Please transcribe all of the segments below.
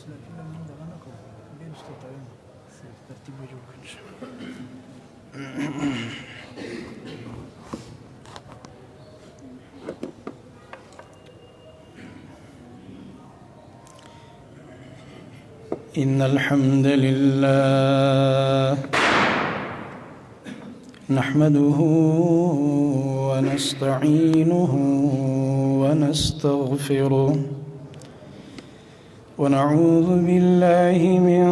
إن الحمد لله نحمده ونستعينه ونستغفره ونعوذ بالله من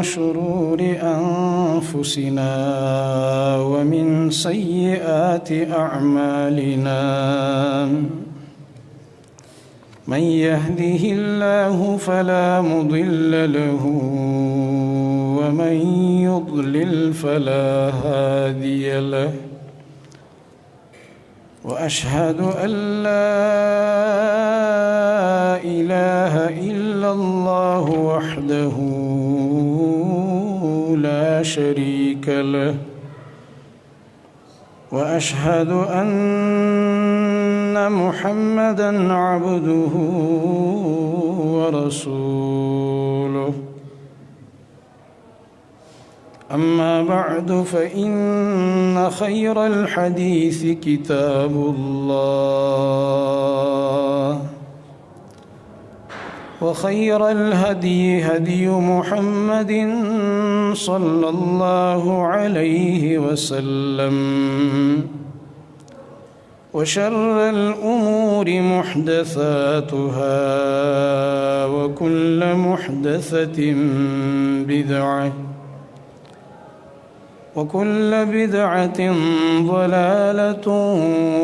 شرور أنفسنا ومن سيئات أعمالنا من يهده الله فلا مضل له ومن يضلل فلا هادي له وأشهد أن لا إله إلا الله وحده لا شريك له وأشهد أن محمدًا عبده ورسوله أما بعد فإن خير الحديث كتاب الله وخير الهدي هدي محمد صلى الله عليه وسلم وشر الأمور محدثاتها وكل محدثة بدعة وكل بدعة ضلالة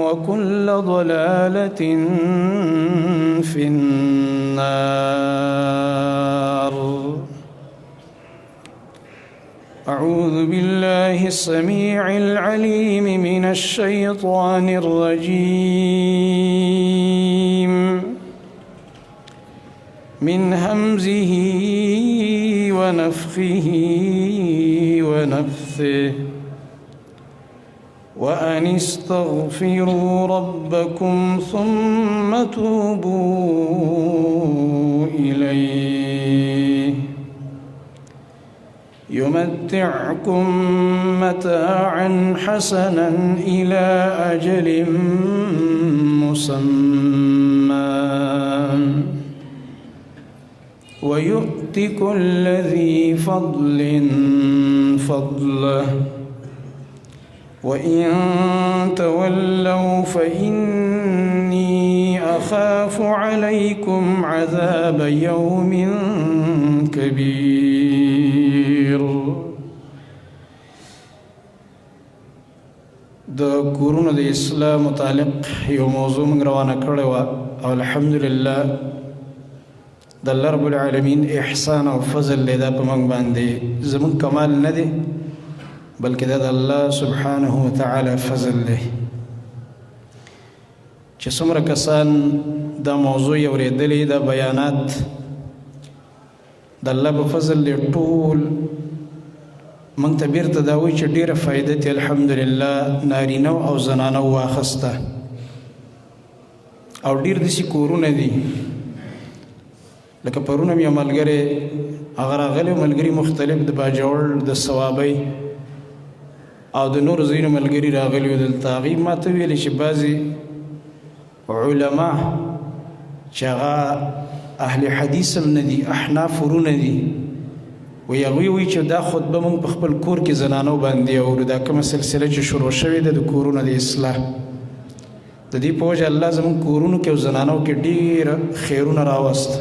وكل ضلالة في النار. أعوذ بالله السميع العليم من الشيطان الرجيم من همزه ونفخه ونفثه وأن استغفروا ربكم ثم توبوا إليه يمتعكم متاعا حسنا إلى أجل مسمى ويؤت كل ذي فضل فضله وإن تولوا فإني أخاف عليكم عذاب يوم كبير. د کورونو د اسلام متعلق یو موضوع موږ روانه کړې وه او الحمدلله د الله رب العالمین احسان او فضل دی دا په موږ باندې زموږ کمال نه دی بلکې دا د الله سبحانه وتعالی فضل دی چې څومره کسان دا موضوع یې اورېدلې دا بیانات د الله په فضل دی ټول موږ ته بیرته دا وایي چې ډېره فایده ترې الحمدلله نارینه او زنانه واخسته او ډېر داسې کورونه دي لکه پرونه مې یو ملګری هغه راغلی ملګري مختلف د باجوړ د صوابۍ او د نورو ځینو ملګري راغلي وو دلته هغوی ما ته ویلې چې بعضې علما چې هغه اهل حدیث هم نه دي احناف ورونه دي وی هغوی وایي چې دا خطبه موږ په خپل کور کې زنانو باندې اورو دا کومه سلسله چې شروع شوې ده د کورونو د اصلاح د دې په وجه الله زموږ کورونو کې او زنانو کې ډېر خیرونه راوست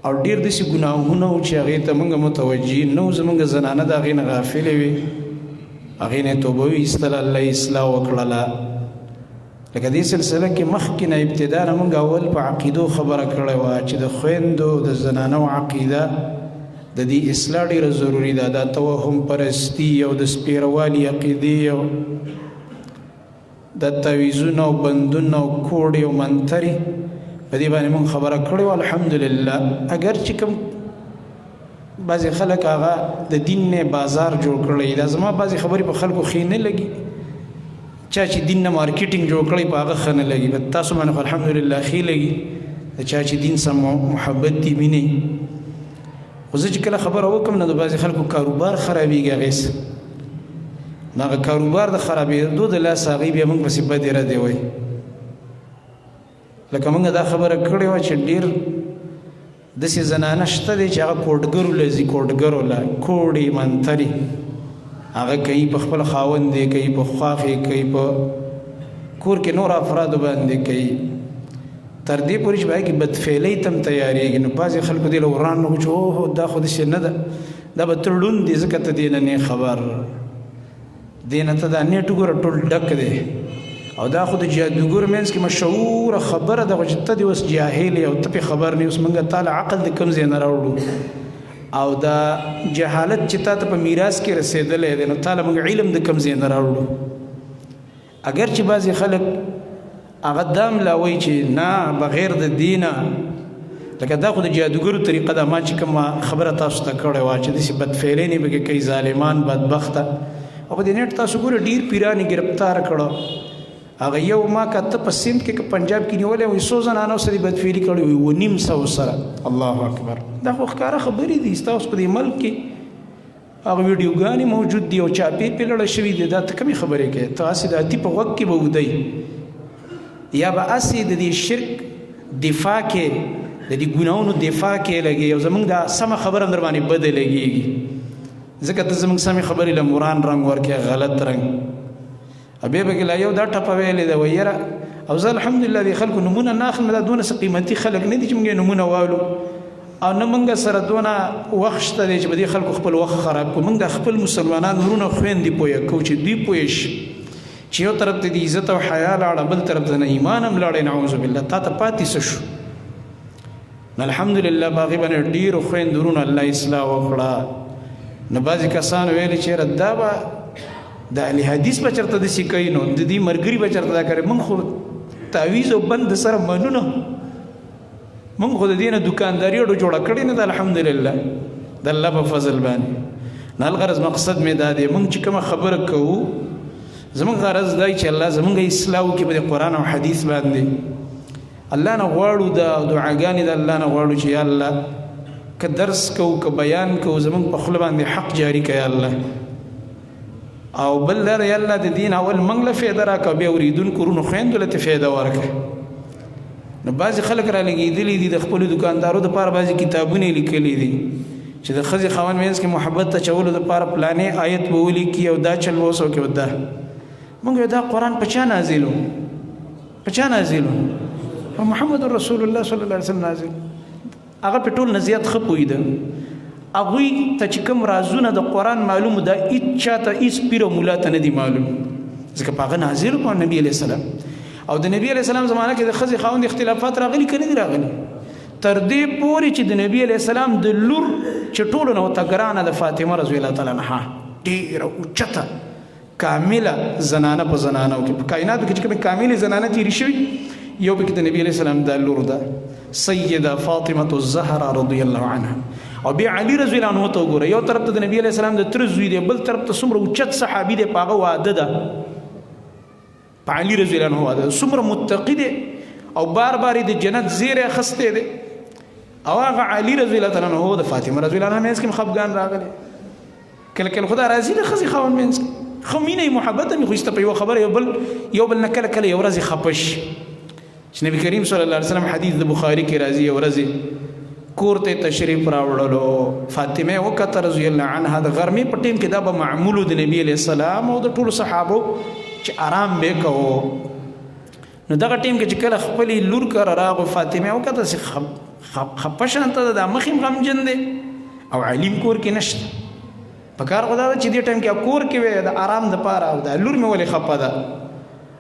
او ډېر داسې ګناهونه وو چې هغې ته موږ متوجه نه وو زموږ زنانه د هغې نه غافلې وې هغې نه توبه وایستله الله یې اصلاح وکړله لکه دې سلسله کې مخکې نه ابتدا نه موږ اول په عقیدو خبره کړې وه چې د خویندو د زنانو عقیده د دې اصلاح ډېره ضروري ده دا توهم پرستي او د سپیروالي عقیدې او د تعویذونه او بندونه او کوډې او منترې په دې باندې موږ خبره کړې وه الحمدلله اگر چې کوم بعضې خلک هغه د دین نه بازار جوړ کړی دا زما بعضې خبرې په خلکو ښې نه لګي چا چې دین نه مارکیټینګ جوړ کړی په هغه ښه نه لګي په تاسو باندې خو الحمدلله ښې لګي د چا چې دین سم محبت دي مینې خو زه چې کله خبره وکړم نو د بعضې خلکو کاروبار خرابېږي هغې څه نو هغه کاروبار د خرابېدو د لاسه هغوی بیا موږ پسې بدې ردې وایي لکه موږ دا خبره کړې وه چې ډېر داسې زنانه شته دی چې هغه کوډګرو له ځي کوډګرو له کوډې منترې هغه کوي په خپل خاوند دی کوي په خواښې کوي په کور کې نور افرادو باندې کوي تر دې پورې چې باید کې بدفعلۍ ته هم تیارېږي نو بعضې خلکو دې له وران نه چې اوهو دا خو داسې نه ده دا به ته ړوند دي ځکه ته دې نه نه خبر دې نه ته دا نیټ وګوره ټول ډک دی او دا خو د جادوګر منځ کې مشهوره خبره ده چې ته دې اوس جاهل یې او ته پې خبر نه یې اوس موږ تا له عقل د کوم ځای نه راوړو او دا جهالت چې تا ته په میراث کې رسېدلی دی نو تا له موږ علم د کوم ځای نه راوړو اگر چې بعضې خلک هغه دا ملا وایي چې نه بغیر د دینه لکه دا خو د جادوګرو طریقه ده ما چې کومه خبره تاسو ته کړې وه چې داسې بدفعلۍ نه پکې کوي ظالمان بدبخته او په دې نیټ تاسو ګوره ډېر پیران یې ګرفتاره کړو هغه یو ما که ته په سند کې که پنجاب کې نیولی وي څو زنانو سره یې بدفعلي کړې وي 900 سره الله اکبر دا خو ښکاره خبرې دي ستاسو په دې ملک کې هغه ویډیوګانې موجود دي او چاپې پې لړه شوي دي دا ته کومې خبرې کوې ته هسې د اتي په غوږ کې به ودی یا به هسې د دې شرک دفاع کې د دې ګناهونو دفاع کې لګي او زمونږ دا سمه خبره در باندې بده لګېږي ځکه ته زمونږ سمې خبرې له مران رنګ ورکې غلط رنګ بیا به کې لا یو دا ټپه ویلې ده وایي یاره او زه الحمدلله دې خلکو نومونه نه اخلم دا دونه څه قیمتي خلک نه دي چې موږ یې نومونه واولو او نه موږ سره دونه وخت شته دی چې به دې خلکو خپل وخت خراب کړو موږ د خپل مسلمانان ورونه خویندې پوهه کوو چې دوی پوه شي چې یو طرف ته د عزت او حیا لاړه بل طرف ته نه ایمان هم لاړې نعوذ بالله تا ته پاتې څه شو نو الحمدلله په هغې باندې ډېرو خویندو ورونو الله اصلاح وکړه نو بعضې کسان ویلې چې یاره دا به د اهل حدیث به چېرته داسې کوي نو د دې ملګري به چېرته دا کوي موږ خو تعویض او بند سره منو نه موږ خو د دې نه دوکانداري اړو جوړه کړې نه ده الحمدلله د الله په فضل باندې نه الغرض مقصد مې دا دی موږ چې کومه خبره کوو زموږ غرض دی چې الله زموږ اصلاح وکړي په قرآن او حدیث باندې الله نه غواړو د دعاګانې د الله نه غواړو چې یا الله که درس کوو که بیان کوو زموږ په خوله باندې حق جاري کړه یا الله او بل لره یا الله د دین اول موږ له فایده راکړه بیا اورېدونکو ورونو خویندو له فایده ورکړه نو بعضې خلک را لګېدلي دي د خپلو دکاندارو دپاره بعضې کتابونه یې لیکلي دي چې د ښځې خاوند منځ کې محبت اچولو دپاره پلانې آیت به ولیکي او دا چل به اوس وکړي او دا موږ دا قرآن په چا نازل و په چا نازل و په محمد رسول الله صلی الله علیه وسلم نازل هغه په ټول نه زیات ښه پوهېده هغوی ته چې کوم رازونه د قرآن معلوم دا هېڅ چاته هېڅ پیر او ملا ته نه دي معلوم ځکه په هغه نازل په نبي علیه السلام او د نبی علیه السلام زمانه کې د ښځې خاوند اختلافات راغلي که نه دي راغلي تر دې پورې چې د نبی علیه السلام د لور چې ټولو نه ورته ګرانه د فاطمه رضی الله تعالی عنها ډېره اوچته کامله زنانه په زنانو کې په کائناتو کې چې کومې کاملې زنانه تېرې شوي یو پکې د نبی علیه السلام دا لور ده سیده فاطمه الزهرا رضی الله عنها او بیا علی رضی الله عنه ته وګوره یو طرف ته د نبی علیه السلام د تره زوی دی بل طرف ته څومره اوچت صحابي دی په هغه واده ده په علي رضی الله عنه واده څومره متقي دی او بار بار د جنت زیری اخیستی دی او هغه علي رضی الله تعالی عنه د فاطمه رضی الله عنها منځ کې خفګان راغلی کله کله خدا راضي د ښځې خاوند منځ کې خو مینه یې محبت مې خو ایسته په یوه خبره یو بل نه کله کله یو ورځ خفه شي چې نبي کریم صلی الله علیه وسلم حدیث د بخاري کې راځي یو ورځ کور ته تشریف راوړلو فاطمه وکړه رضی الله عنها د غرمې په ټیم کې دا به معمول د نبی علیه السلام او د ټولو صحابو چې آرام به کوو نو دغه ټیم کې چې کله خپلې لور کره راغو فاطمه وکړه چې خفه شانته ده دا مخ یې غمجن دی او علیم کور کې نشته په کار خو دا ده چې دې ټایم کې کور کې وی د آرام دپاره او دا لور مې ولې خفه ده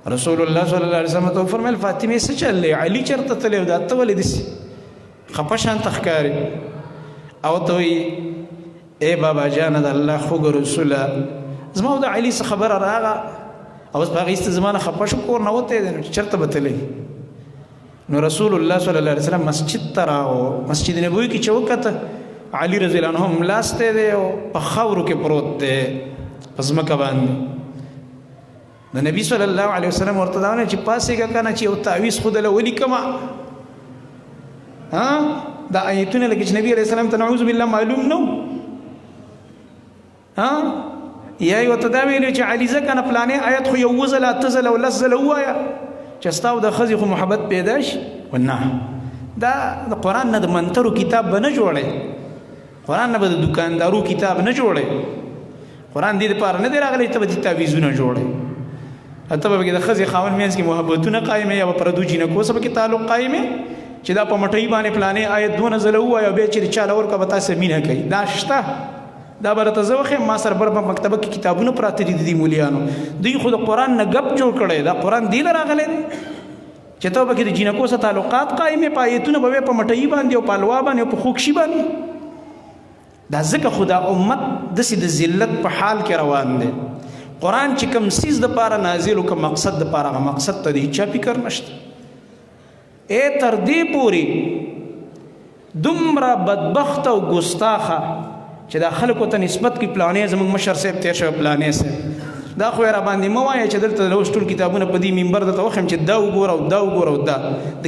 رسول الله صلی الله علیه وسلم ته وفرمیل فاطمه څه چل دی علي چېرته تللی او دا ته ولې داسې خفه شانته ښکاري او ته وایي ای بابا جانه د الله خوږ رسوله زما او د علي څه خبره راغله او اوس په هغې ایسته زما نه خفه شو کور نه وتی دی نو چېرته به تللی نو رسول الله صلی الله علیه وسلم مسجد ته راغو مسجد نبوي کې چې وکته علي رضی الله عنه ملاستی دی او په خاورو کې پروت دی په ځمکه باندې د نبي صلی الله علیه وسلم ورته دا ونه چې پاسېږه که نه چې یو تعویض خو دله ولیکمه دا آیتونه لکه چې نبی علیه السلام ته نعوذ بالله معلوم نو یا یې ورته دا ویلي چې علیزه کنه پلانې آیت خو یو ځله اته ځله او لس ځله ووایه چې ستا او د ښځې خو محبت پیدا شي نه دا د قرآن نه د منترو کتاب به نه جوړی قرآن نه به د دکاندارو کتاب نه جوړی قرآن دې دپاره نه دی راغلی ته به دې تعویضونه جوړی ته به پکې د ښځې خاوند منځ کې محبتونه قایمې یا به پردو جینکو سره پکې تعلق قایمې چې دا په مټۍ باندې پلانې آیت 2 ځله ووایه او بیا چې چاله ورکړه به تاسې مینه کوي دا شته دا به راته زه وښیم ما سره بر په مکتبه کې کتابونه پراته دي د دې مولیانو دوی خو د قرآن نه ګپ جوړ کړی دا قرآن دې له راغلی دی چې ته به کې د جینکو سره تعلقات قایمې په آیتونه به په مټۍ باندې او په الوا باندې او په خوکشي باندې دا ځکه خو دا امت داسې د ذلت په حال کې روان دی قرآن چې کوم څیز دپاره نازل و که مقصد دپاره هغه مقصد ته د هیچا فکر نشته تر دې پورې دومره بدبخته او ګستاخه چې دا خلکو ته نسبت کې پلانې زموږ مشر صاحب تېر شوی پلانې صاحب دا خو یې راباندې مه وایه چې دلته د اوس ټول کتابونه په دې منبر درته وښیم چې دا وګوره او دا وګوره او دا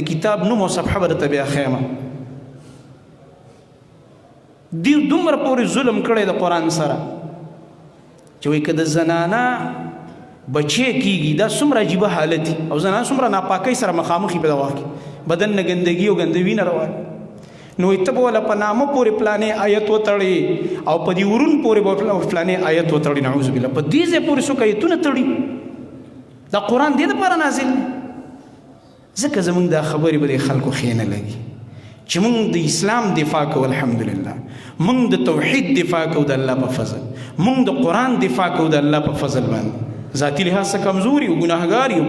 د کتاب نوم او صفحه به درته بیا ښیمه دوی دومره پورې ظلم کړی د قرآن سره چې وایي که د زنانه بچی کېږي دا څومره عجیبه حالت او زنانه څومره ناپاکۍ سره مخامخ په دغه کې بدن نه ګندګي او ګندوي نه روان نو ته به وله په نامه پورې پلانې آیت وتړي او په دې ورون پورې به پلانې آیت وتړي نعوذ بالله په دې ځای پورې څوک آیتونه تړي دا قرآن دې دپاره نازل ځکه زموږ دا خبرې به د خلکو ښې نه لګي چې موږ د اسلام دفاع کوو الحمدلله موږ د توحید دفاع کوو د الله په فضل موږ د قرآن دفاع کوو د الله په فضل باندې ذاتی لحاظ څخه کمزوري او ګناهګار یو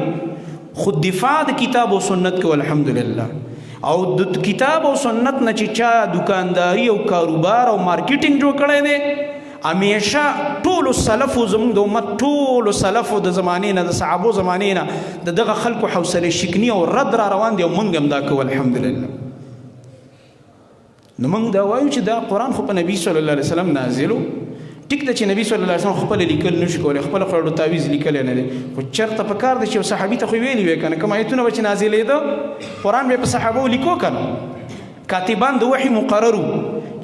خود دفاع د کتاب او سنت کوو الحمدلله او د کتاب او سنت نه چې چا دکانداری او کاروبار او مارکیټینګ جوړ کړی دی همیشه ټولو سلفو زموږ د امت ټولو سلفو د زمانې نه د صحابو زمانې نه د دغه خلکو حوصله شکني او رد را روان دی او موږ هم دا کوو الحمدلله نو موږ دا وایو چې دا قرآن خو په نبي صلی الله علیه وسلم نازلو ټیک ده چې نبی صلی الله علیه وسلم خپل لیکل نشي کولی خپل خړو تعویض لیکلی نه دی خو چېرته په کار دی چې یو صحابي ته خو ویلي وی که نه کوم ایتونه به چې نازلېده قرآن به یې په صحابو لیکو که نه کاتبان د وحي مقررو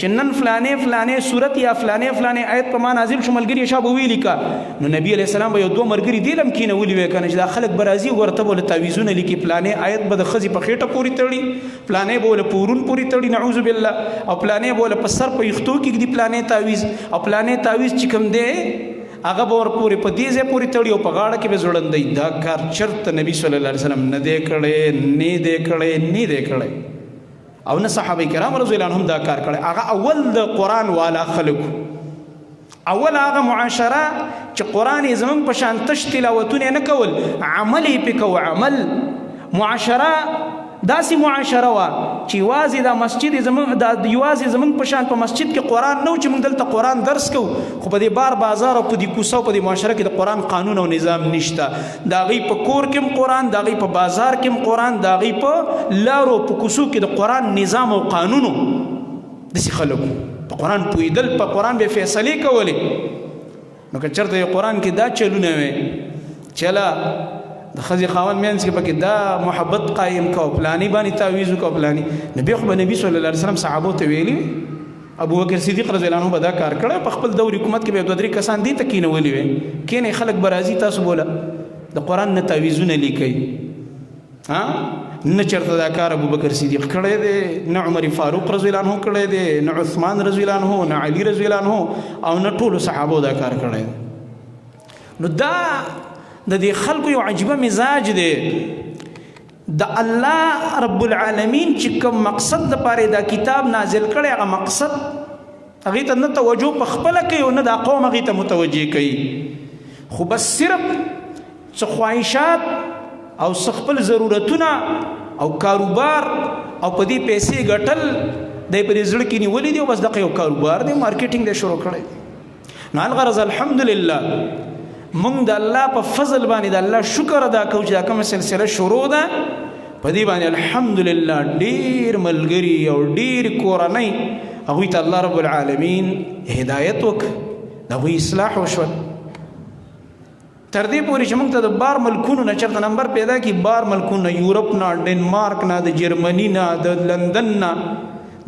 چې نن فلانې فلانې صورت یا فلانې فلانې آیت په ما نازل شو ملګري شا به ویلي که نو نبي علیه السلام به یو دوه ملګري دې لم کېنولي وی که نه چې دا خلک به راځي ورته به له تعویضونه لیکي فلانې آیت به د ښځې په خېټه پورې تړي فلانې به له په ورون پورې تړي نعوذ بالله او فلانې به له په سر په یختو کې ږدي فلانې تعویض او فلانې تعویض چې کوم دی هغه به ورپورې په دې ځای پورې تړي او په غاړه کې به ځوړندوي دا کار چېرته نبي صلی الله علیه وسلم نه دی کړی نه دی کړی نه دی کړی او نه صحابه کرام رضی الله عنهم دا کار کړی هغه اول د قرآن والا خلکو اول هغه معاشره چې قرآن یې زموږ په شان تش تلاوتونه نه کول عمل یې پې کوو عمل معاشره داسې معاشره وه چې یوازې دا مسجد یوازې زموږ په شان په مسجد کې قرآن نه و چې موږ دلته قرآن درس کوو خو په دې بار بازار او په دې کوڅه او په دې معاشره کې د قرآن قانون او نظام نشته د هغوی په کور کې هم قرآن د هغوی په بازار کې هم قرآن د هغوی په لارو په کوڅو کې د قرآن نظام او قانونو داسې خلکو په قرآن پوهېدل په قرآن به فیصلې کولې نو که چېرته یو قرآن کې دا چلونه وی چله د ښځې خاوند منځ کې پکې دا محبت قایم کو پلاني باندې تعویض وکړو پلاني نبی خو به نبي صلی الله علیه وسلم صحابو ته ویلي ابوبکر صدیق رضی الله عنه به دا کار کړی په خپل دور حکومت کې به دوه درې کسان دې ته کېنولي وی کېنئ خلک به راځي تاسو بوله د قرآن نه تعویضونه لیکئ نه چېرته دا کار ابوبکر صدیق کړی دی نه عمر فاروق رضی الله عنه کړی دی نه عثمان رضی الله عنه نه علي رضی الله عنه او نه ټولو صحابو دا کار کړی دی نو دا د دې خلکو یو عجیبه مزاج دی د الله رب العالمین چې کوم مقصد دپاره دا کتاب نازل کړی هغه مقصد هغې ته نه توجه په خپله کوي او نه دا قوم هغې ته متوجه کوي خو بس صرف څه خواهشات او څه خپل ضرورتونه او کاروبار او په دې پیسې ګټل دی په دې زړه کې نیولي دي او بس دغه یو کاروبار دی مارکیټینګ دی شروع کړی نو الغرض الحمدلله موږ د الله په فضل باندې د الله شکر ادا کوو چې دا کومه سلسله شروع ده په دې باندې الحمدلله ډېر ملګري او ډېر کورنۍ هغوی ته الله رب العالمین هدایت وکړه د هغوی اصلاح وشول تر دې پورې چې موږ ته د بار ملکونو نه چېرته نمبر پیدا کړي، بار ملکونو نه، یورپ نه، ډنمارک نه، د جرمني نه، د لندن نه،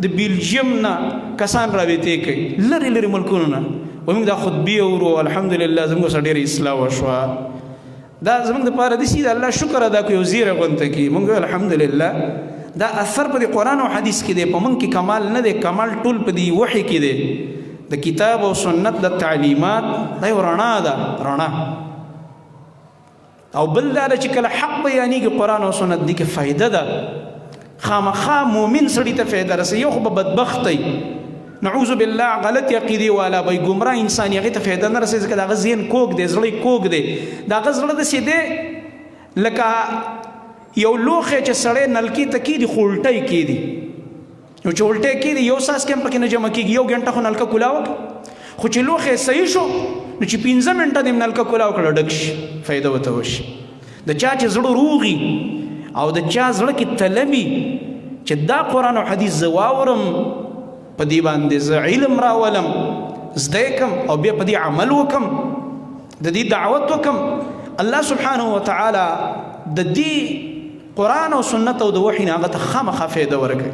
د بیلجیم نه کسان رابطې کوي، لرې لرې ملکونو نه. موږ دا خطبې اورو، الحمدلله زموږ سره ډېره اصلاح وشوه. دا زموږ دپاره داسې د الله شکر ادا کړو، یو زیری غونته کړي. موږ الحمدلله دا اثر په د قرآن او حدیث کې دی، په موږ کې کمال نه دی، کمال ټول په دې وحي کې دی، د کتاب او سنت د تعلیمات. دا یو رڼا ده، رڼا. او بل دا چې کله حق بیانېږي قرآن او سنت، دې کې فایده ده، خامخا مؤمن سړي ته فایده رسوي. یو خو به بدبخت دی، نعوذ بالله، غلط عقیدې والا به ګمراه انسان، هغې ته فایده نه رسوي، ځکه د هغه ذهن کوږ دی، زړه یې کوږ دی. د هغه زړه داسې دی لکه یو لوښی چې سړی نلکې ته کېږدي خو الټی کېږدي. نو چې الټی کېږدي یو څاڅکی هم پکې نه جمع کېږي، یو ګنټه خو نلکه کولا وکړه، خو چې لوښی صحیح شو نو چې 15 منټه د نلکه کولا وکړه ډک شي، فایده ورته وشي. د چا چې زړه روغي او د چا زړه کې تلمي چې دا قرآن او حدیث زه واورم، په دې باندې زه علم راولم، زده کړم او بیا په دې عمل وکړم، د دې دعوت وکړم، الله سبحانه وتعالی د دې قرآن او سنت او د وحي نه هغه ته خامخا فایده ورکوي.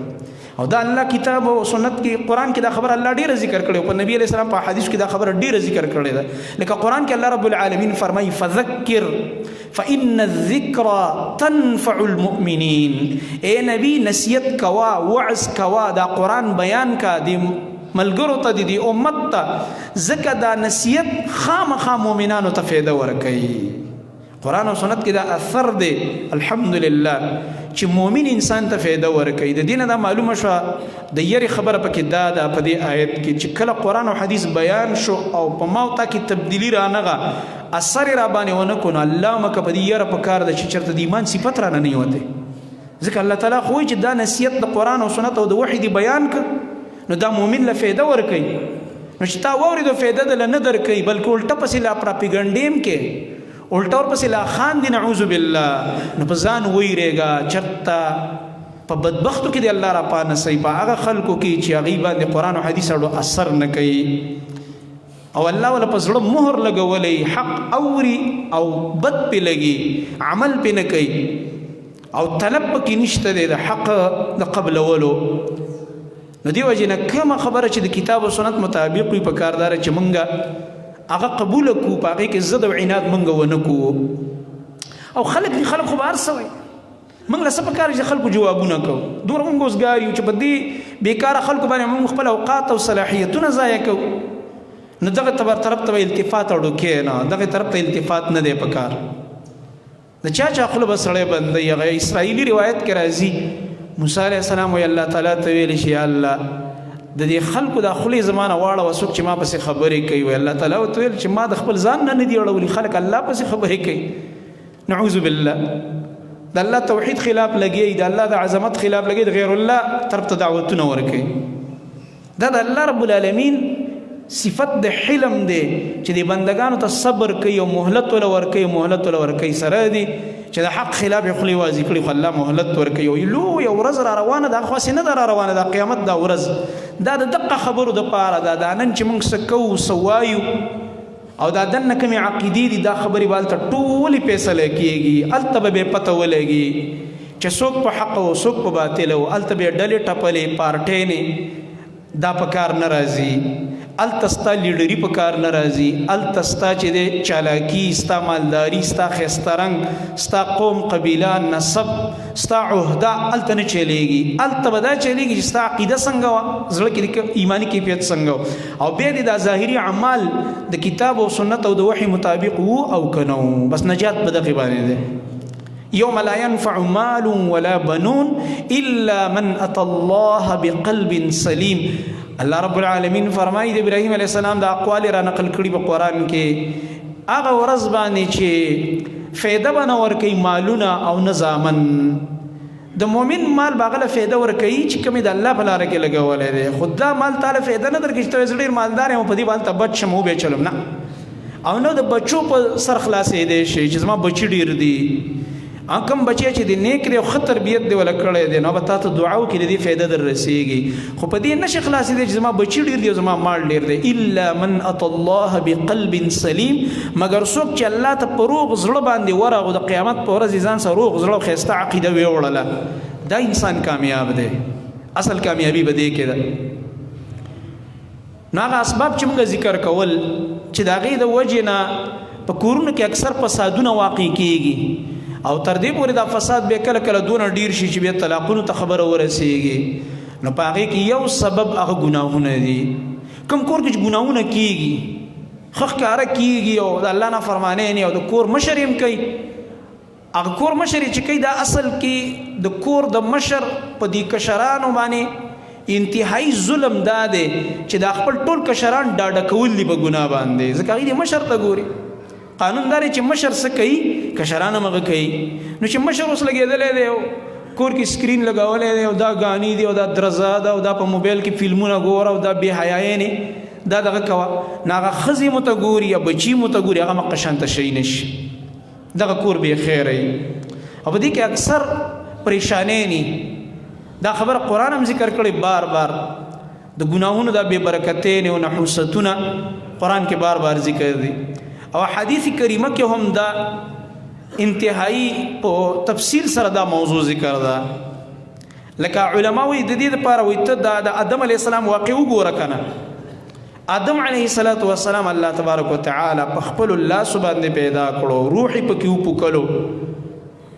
او دا الله کتاب او سنت کې قرآن کې دا خبر الله ډیره ذکر کړی، په نبی علیہ السلام په حدیث کې دا خبر ډیره ذکر کړی ده. لکه قرآن کې الله رب العالمین فرمایي فذکر فإن الذکر تنفع المؤمنین. اے نبی نصیحت کوا، وعظ کوا، دا قرآن بیان کا دی ملګرو ته، دی امت ته، ځکه دا نصیحت خامخا مؤمنانو ته فایده ورکوي. قرآن او سنت کې دا اثر دی الحمدلله چې مؤمن انسان ته فایده ورکوي. د دې نه دا معلومه شوه د یرې خبره پکې دا ده په دې آیت کې چې کله قرآن او حدیث بیان شو او په ما او تا کې تبدیلي رانغه، اثر را باندې ونه کړو، نو الله مکه په دې یره پکار ده چې چېرته د ایمان صفت رانه نه وتی. ځکه الله تعالی خو وایي چې دا نصیحت د قرآن او سنت او د وحي دی بیان کړ، نو دا مؤمن له فایده ورکوي. نو چې تا واورېدو فایده دله نه درکوي، بلکې الټه پسې لا پراپیګنډې کې الټا ورپسې لا خان دي، نعوذ بالله. نو په ځان ویرېږه، چېرته په بدبختو کې د الله را پانسئ، په هغه خلکو کې چې هغوی باندې قرآن او حدیث اړو اثر نه کوي او الله ولا په زړه مهر لګولی، حق اوري او بد پې لګي، عمل پې نه کوي او طلب پکې نشته دی د حق د قبلولو. نو دې وجې نه کومه خبره چې د کتاب او سنت مطابق وي، په کار داره چې مونږ هغه قبول کو، په هغې کې ضد او عناد مونږ ونه کو. او خلک خو به هر څه وایي، مونږ له څه پکار چې خلکو جوابونه کوو. دومره مونږ اوسګار یو چې په دې بیکاره خلکو باندې مونږ خپل اوقات او صلاحیتونه ضایع کوو. نو دغه طرف ته التفات اړو کې نه، دغه طرف ته التفات نه دی پکار. د چا خوله به سړی بندوي. هغه اسرائیلي روایت کې راځي موسی علیه السلام وایي الله تعالی ته ویلی شي یا الله د دې خلکو د خولې زمانه واړه وسوک چې ما پسې خبرې کوي، وایي الله تعالی ورته ویل چې ما د خپل ځان نه دي اړولي، خلک الله پسې خبرې کوي. نعوذ بالله. د الله توحید خلاف لګي، د الله د عظمت خلاف لګي، د غیر الله طرف ته دعوتونه ورکوي. دا د الله رب العالمین صفت د حلم دی چې د بندگانو ته صبر کوي او مهلت ولا ورکوي. مهلت ولا ورکوي سره دی چې د حق خلاف یې خولې وازي کړي، خو الله مهلت ورکوي. او لویه ورځ را روانه ده، خاصې نه ده را روانه ده، قیامت دا ورځ دا د دقه خبرو دپاره ده. دا نن چې موږ څه کوو څه وایو او دا دننه کومې عقیدې دي، دا خبرې به هلته ټولې فیصله کېږي. هلته به بې پته ولګي چې څوک په حق او څوک په باطل او هلته به ډلې ټپلې پارټۍ دا په کار نه راځي. التستا لیډری په کار نه راځي، التستا چې د چالاکی، ستا مالداری، ستا ښایسته رنګ، ستا قوم، قبیله، نسب، ستا عهده هلته نه چلیږي. هلته به دا چلیږي چې ستا عقیده څنګه وه، زړه کې ایماني کیفیت څنګه و، او بیا دې دا ظاهري اعمال د کتاب او سنت او د وحي مطابق وو او که نه وو. بس نجات په دغې باندې دی. یوم لا ينفع مال ولا بنون الا من اتى الله بقلب سلیم. الله رب العالمین فرمایي د ابراهیم علیه السلام د اقوال را نقل کړي په قرآن کې، هغه ورځ باندې چې فایده به نه ورکوي مالونه او نه زامن. د مؤمن مال به هغه له فایده ورکوي چې کوم د الله په لاره کې لګولی دی، خو دا مال تاله فایده نه درکوي چې ته ډېر مالدار یم په دې باندې ته بچ شم وبېچلم، نه. او نه د بچو په سر خلاصېدی شي چې زما بچي ډېر دي کم بچی چې د نیک دی او ښه تربیت دی ولا کړی دی نو به تا ته دعا وکړي د دې فایده در رسېږي خو په دې نشي خلاصېدی چې زما بچي ډېر دی او زما مال ډېر دی الا من اتى الله بقلب سلیم مګر څوک چې الله ته په روغ زړه باندې ورغو د قیامت په ورځ ځان سره روغ زړه او ښایسته عقیده ویوړله دا انسان کامیاب دی اصل کامیابي به دې کې ده نو هغه اسباب چې موږ ذکر کول چې د هغې د وجې نه په کورونو کې اکثر فسادونه واقع کیږي او تر دې پورې دا فساد به کله کله دونه ډیر شي چې بیا طلاقونو ته خبره ورسیږي نو په هغې کې یو سبب هغه ګناهونه دي کوم کور کې چې ګناهونه کیږي ښه ښکاره کیږي او د الله نافرمانۍ نه او د کور مشر هم کوي هغه کور مشر چې کوي دا اصل کې د کور د مشر په دې کشرانو باندې انتهایی ظلم دا دی چې دا خپل ټول کشران ډاډه کول دي په ګناه باندې ځکه هغې دې مشر ته ګوري قانون دا دی چې مشر څه کوي کشران هم هغه کوي نو چې مشر اوس لګېدلی دی او کور کې سکرین لګولی دی او دا ګانې دي او دا درزه ده او دا په موبایل کې فلمونه ګوره او دا بې حیایانې دا دغه کوه نو هغه ښځې مو ته ګوري یا بچي مو ته ګوري هغه مقه شانته شی نه شي دغه کور بې خیره وي او په دې کې اکثر پریشانۍ ني دا خبره قرآن هم ذکر کړی بار بار د ګناهونو دا بې برکتۍ او نحوستونه قرآن کې بار بار ذکر دي او حدیث کریمه کې هم دا انتهایی په تفصیل سره دا موضوع ذکر ده لکه علما وایي د دې دپاره وایي ته د آدم علیه السلام واقع وګوره که نه آدم علیه السلام الله تبارک وتعالی په خپلو لاسو باندې پیدا کړو روح یې پکې وپوکلو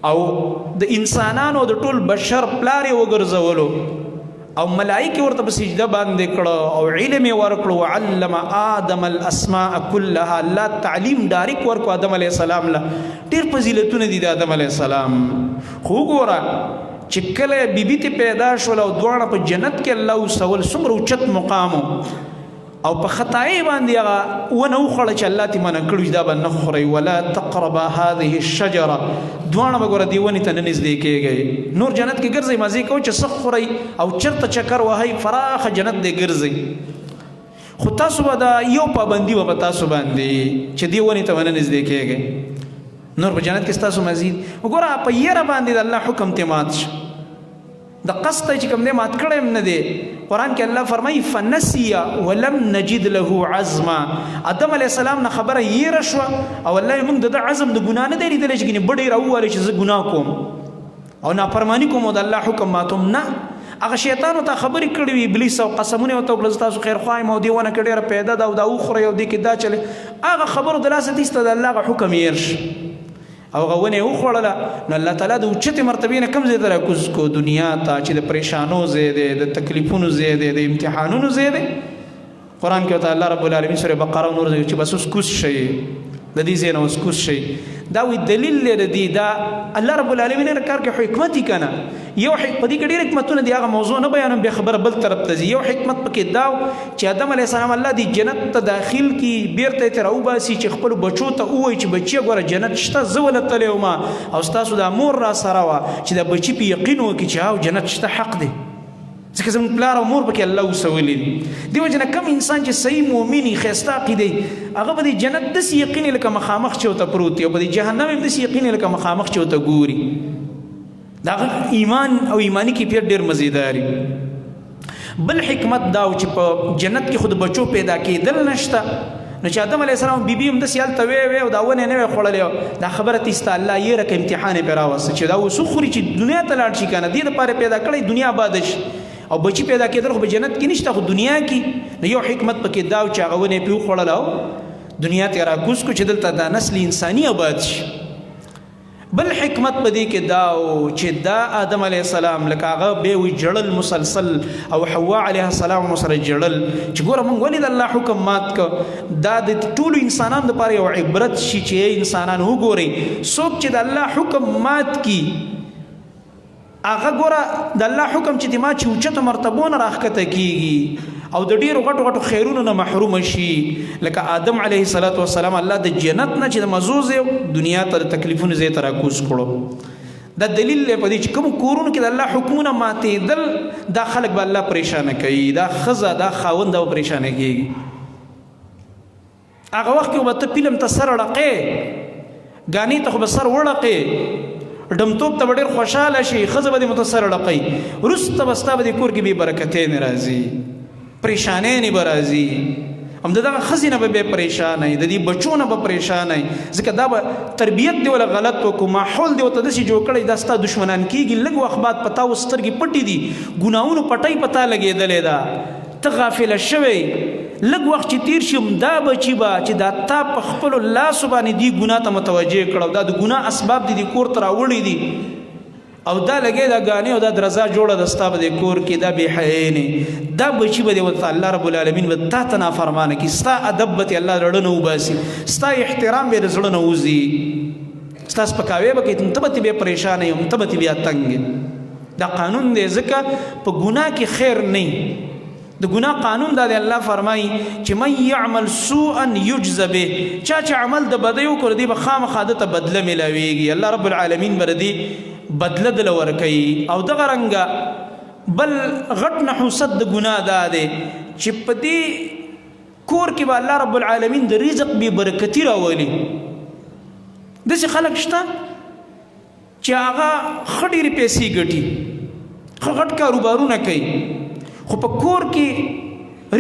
او د انسانانو د ټول بشر پلار یې وګرځولو او ملائکه ورته په سجده باندې کړه او علم یې ورکړو وعلم آدم الاسماء كلها الله تعلیم ډایرک ورکو آدم علیه السلام له ډېر فضیلتونه دي د آدم علیه السلام خو وګوره چې کله بیبي ته پیدا شول او دواړه په جنت کې الله وسول څومره اوچت مقام او په خطایي باندې هغه ونه وخوړه چې الله تې منع کړي دا به نه خورئ ولا تقربا هذه الشجره دواړه به ګوره دې ونې ته نه نږدې کېږئ نور جنت کې ګرځئ مزې کوئ چې څه خورئ او چېرته چکر وهئ فراخه جنت دی ګرځئ خو تاسو به دا یو پابندي به په تاسو باندې چې دې ونې ته به نه نږدې کېږئ نور په جنت کې ستاسو مزید وګوره په یره باندې د الله حکم ته مات شه د قصد چې کوم دی مات کړی هم نه دی قرآن کې الله فرمایي فنسیه ولم نجد له عزما آدم علیه السلام نه خبره یېره شوه او الله یې موږ د ده عزم د ګناه نه دی لیدلی چې ګنې بډې راووالې چې زه ګناه کوم او نافرماني کوم او د الله حکم ماتوم نه هغه شیطانو ته خبرې کړې وي ابلیس او قسمونه ورته وکړل زه تاسو خیر خوایم او دې ونه کې ډېره پیدا ده او دا وخورئ او دې کې دا چلې هغه خبرو د لاسه تیسته د الله هغه حکم یېر شي او هغه ونې وخوړله نو الله تعالی د اوچتې مرتبې نه کوم ځای ته راکوز کو دنیا ته چې د پریشانو ځای دی د تکلیفونو ځای دی د امتحانونو ځای دی قرآن کې ورته الله رب العالمین سورې بقره نور چې بس اوس کوز شئ د دې ځای نه اوس کوز شئ دا وی دلیل دی د دې دا الله رب العالمین هر کار کې حکمت یې که نه یو په دې کې ډېر حکمتونه دي هغه موضوع نه بیانوم بیا خبره بل طرف ته ځي یو حکمت پکې دا چې آدم علیه السلام الله دې جنت ته داخل کړي بیرته یې ترې راوباسي چې خپلو بچو ته ووایي چې بچیه ګوره جنت شته زه ونه تللی وم او ستاسو دا مور را سره وه چې دا بچي په یقین وکړي چې هاو جنت شته حق دی ځکه زموږ پلار او مور پکې الله وسولي دي دې وجې نه کم انسان چې صحیح مؤمن وي ښایسته عقیده هغه به د جنت داسې یقین لکه مخامخ چې ورته پروت وي او په د جهنم هم داسې یقین لکه مخامخ چې ورته ګوري د هغه ایمان او ایماني کیفیت ډېر مزیدار بل حکمت دا و چې په جنت کې خود بچو پیدا کېدل نشته نو چې آدم علیه السلام بیبي هم داسې هلته وی او دا ونې نه وی خوړلې دا خبره تیسته الله یې رکه امتحان یې پرې راوسته چې دا اوس وخوري چې دنیا ته لاړ شي که نه دې دپاره پیدا کړی دنیا آباده شي او بچی پیدا کېدل خو په جنت کې نشته خو دنیا کې نو یو حکمت پکې دا و چې هغه ونې پرې وخوړله او دنیا ته یې راکوز کړو چې دلته دا نسل انساني آباد شي بل حکمت په دې کې دا و چې دا آدم علیه السلام لکه هغه بیا وي جړل مسلسل او حوا علیه السلام سره جړل چې ګوره موږ ولې د الله حکم مات که دا د ټولو انسانانو دپاره یو عبرت شي چې انسانان وګورئ څوک چې د الله حکم مات کي هغه ګوره د الله حکم چې د ما چې اوچتو مرتبو نه راښکته کېږي او د ډېرو غټو غټو خیرونو نه محرومه شي لکه آدم علیه السلام الله د جنت نه چې د مزو ځای دنیا ته د تکلیفونو ځای ته راکوز کړو دا دلیل دی په دې چې کوم کورونو کې د الله حکمونه ماتېدل دا خلک به الله پریشانه کوي دا ښځه دا خاوند به پریشانه کېږي هغه وخت کې به ته فلم ته سر ړقې ګانې ته خو به سر وړقې ډمتوب ته به ډېر خوشحاله شي، ښځه به دې متصر ړقوي، وروسته به ستا به دې کور کې بې برکتۍ نه راځي، پریشانۍ به راځي، هم د دغه ښځې نه به بیا پریشانه وي، د دې بچو نه به پریشانه وي، ځکه دا به تربیت دې وله غلط وکړو، ماحول دې ورته داسې جوړ کړی دا ستا دشمنان کېږي، لږ وخت بعد په تا اوس سترګې پټې دي، ګناهونو پټۍ په تا لګېدلې ده، ته غافله شوی، لږ وخت چې تیر شي دا بچي به چې دا تا په خپلو لاسو باندې دې ګناه ته متوجه کړه، دا د ګناه اسباب دې دې کور ته راوړي دي، او دا لګې دا ګانې او دا درزا جوړه ده ستا به د کور کې، دا بې حیایي نه، دا بچي به دې ورته الله رب العالمین به تا ته نافرمانه کړي، ستا ادب به الله زړه نه وباسي، ستا احترام به د زړه نه وځي، ستا سپکاوی به کوي، ته به ترې بیا پریشانه یې، ته به ترې بیا تنګ. دا قانون دی، ځکه په ګناه کې خیر نه، د ګناه قانون دا دی، الله فرمایي چې من یعمل سوءا یجز به، چا چې عمل د بدۍ وکړو دی به خامخا ده ته بدله میلاویږي، الله رب العالمین به دې بدله دله ورکوي. او دغه رنګه بل غټ نحوست د ګناه دا دی چې په دې کور کې به الله رب العالمین د رزق بې برکتي راولي. داسې خلک شته چې هغه ښه ډېرې پیسې ګټي، ښه غټ کاروبارونه کوي، خو په کور کې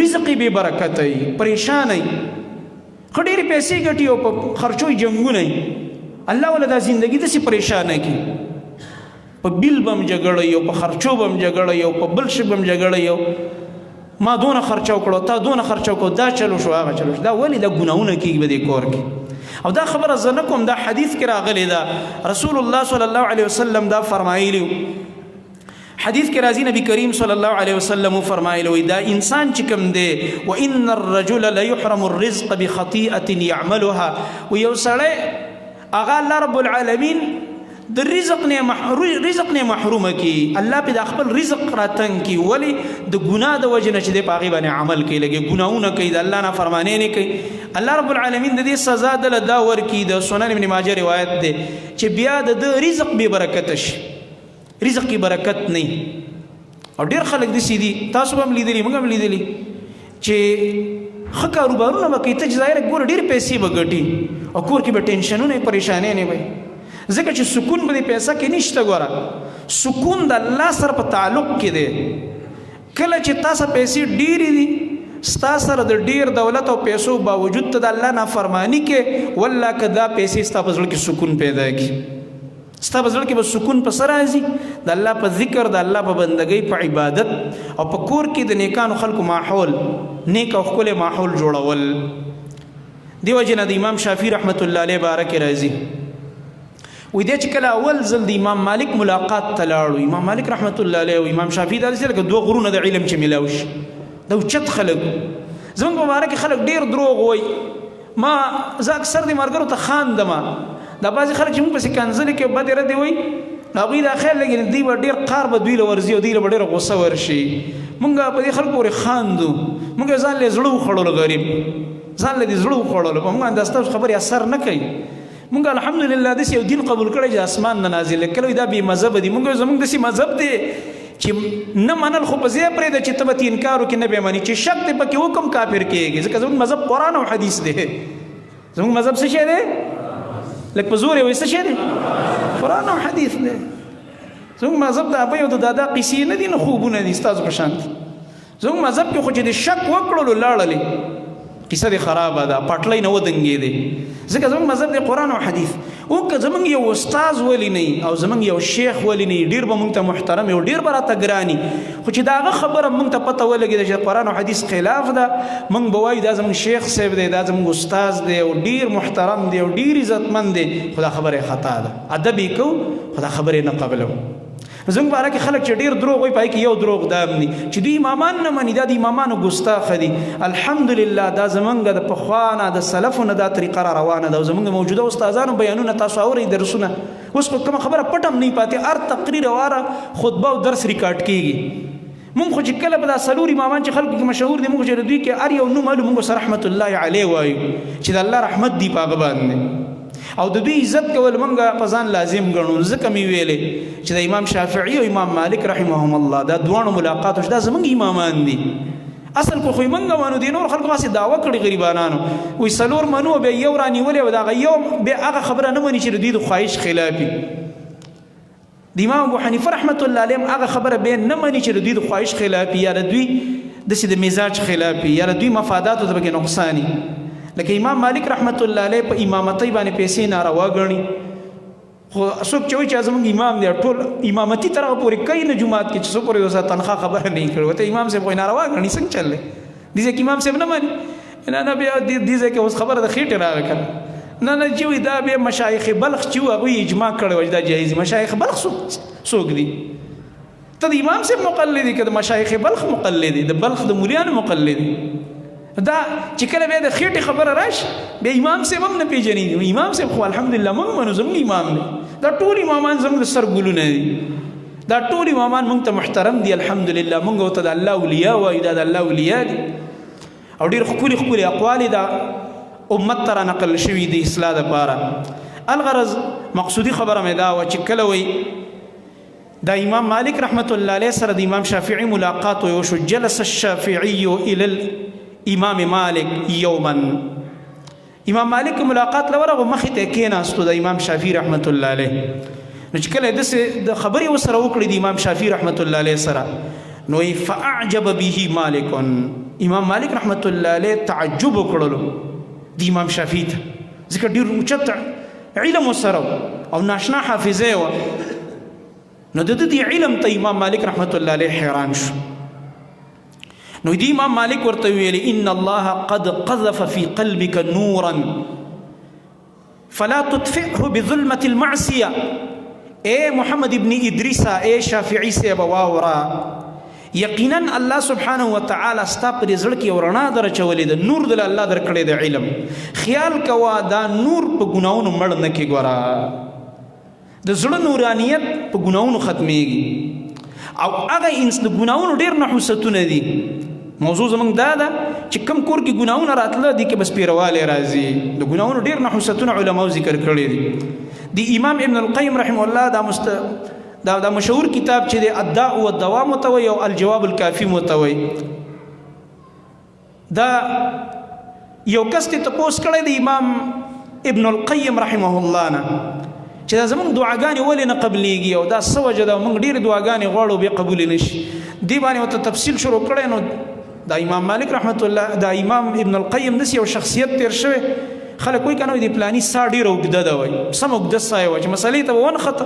رزق یې بې برکته وي، پریشانه وي، ښه ډېرې پیسې ګټي او په خرچو یې جنګونه وي، الله وله دا زندګي داسې پریشانه کړي، په بیل به هم جګړه وي او په خرچو به هم جګړه وي او په بل شي به هم جګړه وي، او ما دونه خرچه وکړو تا دونه خرچه وکړو، دا چلو شو هغه چلو شو، دا ولې دا ګناهونه کېږي په دې کور کې. او دا خبره زه نه کوم، دا حدیث کې راغلی ده، رسول الله صلی الله علیه وسلم دا فرمایلی، حدیث کې راځي نبی کریم صلی الله علیه وسلم فرمایلی دا انسان چې کوم دی وان الرجل ليحرم الرزق بخطيئه يعملها، و یو سړی هغه الله رب العالمین د رزق نه محرومه کی، الله په د خپل رزق راتنګ کی، ولی د ګناه د وجه نه چې د په هغې باندې عمل کوي، لګي ګناهونه کوي، د الله نافرماني نه کوي، الله رب العالمین د دې سزا دله دا ورکي. د سنن ابن ماجه روایت دی چې بیا د رزق بې برکته شي، رزق کې برکت نه. او ډېر خلک داسې دي، تاسو به هم لیدلي، موږ هم لیدلي چې ښه کاروبارونه به کوي، ته چې ظاهره ګوره ډېرې پیسې به ګټي او کور کې به ټینشنونه پریشانۍ نه وي، ځکه چې سکون به د پیسه کې نشته. ګوره سکون د الله سره په تعلق کې دی، کله چې تاسو پیسې ډېرې دي، ستا سره د ډېر دولت او پیسو باوجود ته د الله نافرماني کې، والله که دا پیسې ستا په زړه کې سکون پیدا کړي، ستا په زړه کې به سکون په څه راځي؟ د الله په ذکر، د الله په بندګۍ، په عبادت، او په کور کې د نیکانو خلکو ماحول، نیک او ښکلی ماحول جوړول. دې وجې نه د امام شافعي رحمت الله علیه باره کې راځي، وی دی چې کله اول ځل د امام مالک ملاقات ته لاړو، امام مالک رحمت الله علیه او امام شافعي داسې لکه دوه غرونه د علم چې میلاو شي، دا اوچت خلک. زموږ په باره کې خلک ډېر دروغ وایي، ما زه اکثر د ملګرو ته خاندم، دا بعضې خلک چې موږ پسې کنځلې کې بدې ردې وایي، هغوی دا خیال لګي دوی به ډېر قار به دوی له ورځي او دوی له به ډېره غوسه ورشي. موږ په دې خلکو پورې خاندو، موږ ځان له زړه وخوړلو، غریب ځان له دې زړه وخوړلو، په موږ دا ستاسو خبرې اثر نه کوي. مونږ الحمدلله داسې یو دین قبول کړی چې اسمان نه نازل کړی، دا بې مذهبه دي. مونږ زموږ داسې مذهب دی چې نه منل خو په ځای پرېږده چې ته به انکار وکړې نه به منې، چې شک دې پکې وکم کافر کېږي، ځکه زموږ مذهب قرآن او حدیث دی. زموږ مذهب څه شی دی؟ لږ په زور یې وایي څه شی دی؟ قرآن او حدیث دی. زموږ مذهب د ابۍ او د دادا قیسې نه دي، نه خوبونه دي ستاسو په شان. زموږ مذهب کې خو چې د شک وکړلو لاړلې قصه دې خرابه ده، پټلی نه ودنګېدې، ځکه زموږ مذهب دی قرآن او حدیث. او که زموږ یو استاز ولی نه او زموږ یو شیخ ولی نه، ډېر به موږ ته محترم او ډېر به راته ګراني، خو چې د هغه خبره موږ ته پته ولګېده چې قرآن او حدیث خلاف ده، موږ به وایو دا زموږ شیخ صاحب دی، دا زموږ استاز دی او ډېر محترم دی او ډېر عزتمند دی، خو دا خبره خطا ده، ادب یې کوو خو دا خبرې نه قبلو. زموږ باره کې خلک چې ډېر دروغ وایي، پای کې یو دروغ دا هم دي چې دوی امامان نه مني، دا د امامانو ګستاخه دي. الحمدلله دا زموږ د پخوا نه د سلفو نه دا طریقه را روانه ده، او زموږ د موجوده استادانو بیانونه تاسو اورئ، درسونه. اوس خو کومه خبره پټ هم نه پاتې، هر تقریر او هر خطبه او درس ریکارډ کېږي. مونږ خو چې کله به دا څلور امامان چې خلکو کې مشهور دي، مونږ چې د دوی کې هر یو نوم معلوم، مونږ سره رحمت الله علیه وایو چې د الله رحمت دی په هغه باندې، او د دوی عزت کول مونږ په ځان لازم ګڼو. ځکه مې ویلې چې د امام شافعي او امام مالک رحمهم الله دا دواړو ملاقات وشو، دا زموږ امامان دي. اصل کو خو موږ مانو، دي نور خلکو واسه دعوه کړي غریبانانو، وی څلور منو به یو رانیولې، او دا یو به هغه خبره نه مني چې د دوی د خواهش خلافي. د امام ابو حنیفه رحمت الله علیه هغه خبره به نه مانی چې د دوی د خواهش خلافي یا د دوی د مزاج خلافي یا د دوی مفادات ته به نقصانی. لکه امام مالک رحمت الله علیه په امامتۍ باندې پیسې ناروا ګڼي، خو څوک چې وایي چې زموږ امام دی ټول امامتي تر هغه پورې کوي نه جومات کې چې څو پورې اوسه تنخواه خبره نه کړې ته امام صاحب خو ناروا ګڼي څنګه چللی دې ځای کې امام صاحب نه ماني نه بیا دې ځای کې اوس خبره د خېټې راغله که نه چې وایي دا بیا مشایخ بلخ چې وو هغوی اجماع کړی وه چې دا جایز مشایخ بلخ څوک دي؟ ته د امام صاحب مقلد دي که د مشایخ بلخ مقلد دي د بلخ د مولیانو مقلد دي؟ دا چې کله بیا د خېټې خبره راشي بیا امام صاحب هم نه پېژني. امام صاحب خو الحمدلله موږ منو زموږ امام دی، دا ټول امامان زموږ د سر ګلونه دي، دا ټول امامان موږ ته محترم دي الحمدلله. موږ ورته د الله اولیاء وایو، دا د الله اولیاء دي او ډېر ښکلي ښکلي اقوال دا امت ته رانقل شوي دي اصلاح دپاره. الغرض مقصودي خبره مې دا وه چې کله وایي دا امام مالک رحمت الله علیه سره د امام شافعي ملاقات وشو. جلس الشافعي الى الامام مالک یوما، امام مالک ملاقات لورغه مخې ته کېناستو د امام شافعي رحمت الله علیه. نو چې کله داسې د خبرې ورسره وکړې د امام شافعي رحمت الله علیه سره نو فاعجب به مالک، امام مالک رحمت الله علیه تعجب وکړلو د امام شافعي ته، ځکه ډېر اوچت علم ورسره او ناشنا حافظه وه. نو د دې علم ته امام مالک رحمت الله علیه حیران شو. نو دی امام مالک ورته ویل ان الله قد قذف في قلبك نورا فلا تطفئه بظلمة المعصية. اے محمد ابن ادریسا، اے شافعی سے واورا، یقینا الله سبحانه وتعالى ستا پر زړه کې ورنا درچولې ده، نور د الله درکړې ده علم. خیال کوا دا نور په ګناونو مړ نه کې ګورا، د زړه نورانیت په ګناونو ختمېږي او هغه د ګناونو ډېر نحوستونه دي. موضوع زمونږ دا ده چې کم کور کې ګناونه راتله دي کې بس پیروالی راځي. د ګناونو ډېر نحوستونه علماو ذکر کړي دي. د امام ابن القیم رحمه الله دا مشهور کتاب چې د الداء والدواء متوي او الجواب الکافي متوي، دا یو کس ته تپوس کړی د امام ابن القیم رحمه الله نه چې دا زمونږ دعاګانې ولې نه قبلېږي او دا څه وجه ده، موږ ډېرې دعاګانې غواړو بیا قبولې نه شي. دې باندې ورته تفصیل شروع کړی. نو دا امام مالک رحمت الله دا امام ابن القیم داسې یو شخصیت تیر شوی، خلک وایي که نه د پلاني سا ډېره اوږده ده، وایي سم اوږده سا یې وایي چې مسلې ته به ونښته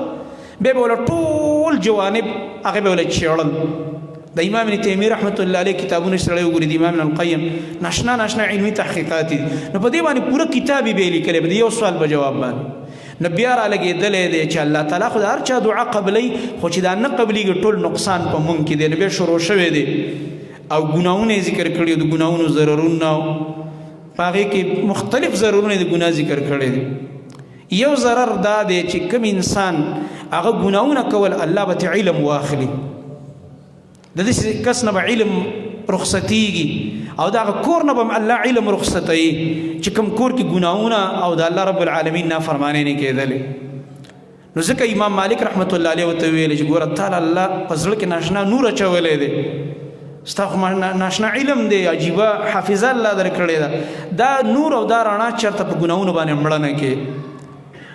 بیا به وله ټول جوانب هغې به وله چېړل. د امام ابن تیمیه رحمت الله علیه کتابونه سړی وګوري د امام ابن القیم ناشنا علمي تحقیقات دي. نو په دې باندې پوره کتاب یې به یې لیکلی، د یو سوال په جواب باندې. نو بیا رالګېدلی دی چې الله تعالی خو د هر چا دعا قبلوي، خو چې دا نه قبلېږي ټول نقصان په مونږ کې دی. نو بیا شروع شوی دی او ګناهونه یې ذکر کړي، د ګناهونو ضررونه په هغې کې مختلف ضررونه د ګناه ذکر کړي دي. یو ضرر دا دی چې کوم انسان هغه ګناهونه کول الله به علم واخلي، د داسې کس نه به علم رخصتیږي او د هغه کور نه به الله علم رخصتوي چې کوم کور کې ګناهونه او د الله رب العالمین نافرمانۍ نه کېدلې. نو ځکه امام مالک رحمت الله علیه ورته ویل چې ګوره تعالی الله په زړه کې ناشنا نور اچولی دی، ستا خو ناشنا علم دی، عجیبه حافظه الله درکړې ده، دا نور او دا رڼا چېرته په ګناهونو باندې مړه نه کې.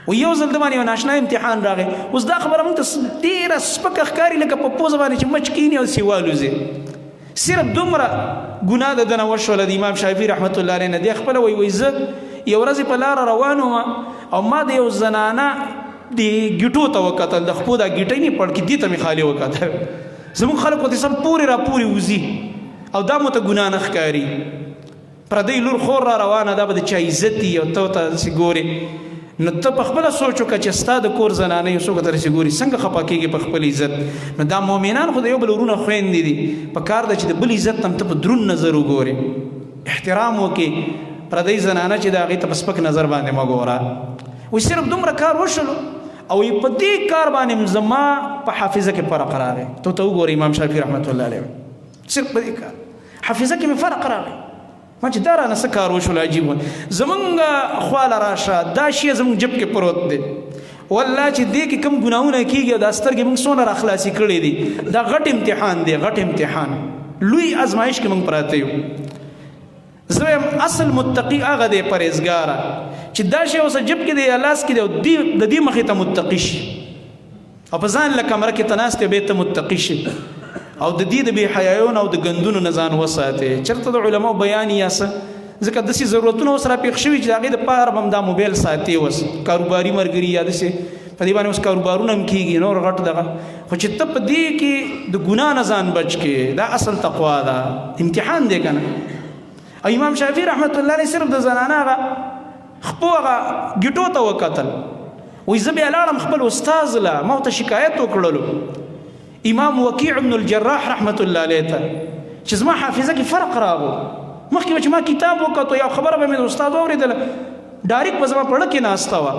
و یو ځل د باندې یو ناشنا امتحان راغی. اوس دا خبره موږ ته ډېره سپکه ښکاري لکه په پوزه باندې چې مچ کیني او سیوا الوځي. صرف دومره ګناه د ده نه وشوله د امام شافعي رحمت الله علیه نه. دی خپله وایي زه یو ورځې په لاره روان وم او ما د یو زنانه د ګیټو ته وکتل، د خپو دا ګیټۍ مې پړ کې دې ته مې خالي وکتل. زموږ خلک ورته سم پورې را پورې وځي او دا مو ته ګناه نه ښکاري. پردی لور خور را روانه، دا به د چا عزت وي او ته ورته داسې ګورې. نو ته په خپله سوچ وکړه چې ستا د کور زنانه یو څوک ته داسې ګوري څنګه خفه کېږي په خپل عزت. نو دا مؤمنان خو د یو بل ورونه خویندې دي، په کار ده چې د بل عزت هم ته په دروند نظر وګورې، احترام وکړې. پردی زنانه چې د هغې ته په سپک نظر باندې مه ګوره. وایي صرف دومره کار وشلو او په دې کار باندې زما په حافظه کې فرق راغی. ته وګورې امام شافعي رحمت الله علیه صرف په دې کار حافظه کې مې فرق راغی. ما چې دا رانه څه کار وشول عجیب و. زمونږ خواله راشه دا شی زمونږ جب کې پروت دی، والله چې دې کې کم ګناهونه کېږي دا سترګې موږ څونه راخلاصي کړي دي. دا غټ امتحان دی، غټ امتحان، لوی ازمایش کې موږ پراته یو. زه وایم اصل متقي هغه دی پرهیزګاره چې دا شی اوس جب کې دی یا لاس کې دی د دې مخې ته متقي شي. او په ځان له کمره کې تناسته به ته متقی شي او د دې د بې حیايون او د ګندونو نه ځان وساتې. چېرته د علماو بیان یا څه ځکه داسې ضرورتونه اوس راپېښ شوي چې د هغې دپاره به هم دا موبایل ساتي اوس کاروباري ملګري یا داسې په دې باندې اوس کاروبارونه هم کېږي نور غټ دغه. خو چې ته په دې کې د ګناه نه ځان بچ کې دا اصل تقوا ده، امتحان دی که نه. او امام شافعي رحمت الله علیه صرف د زنانه هغه خپو هغه ګیټو ته وکتل، وایي زه بیا لاړم خپل استاذ له ما ورته شکایت وکړلو امام وکیع بن الجراح رحمت الله علیه ته چې زما حافظه کې فرق راغو. مخکې به چې ما کتاب وکتو یو خبره به مې د استاد واورېدله ډایرکټ به زما په زړه کې ناسته وه.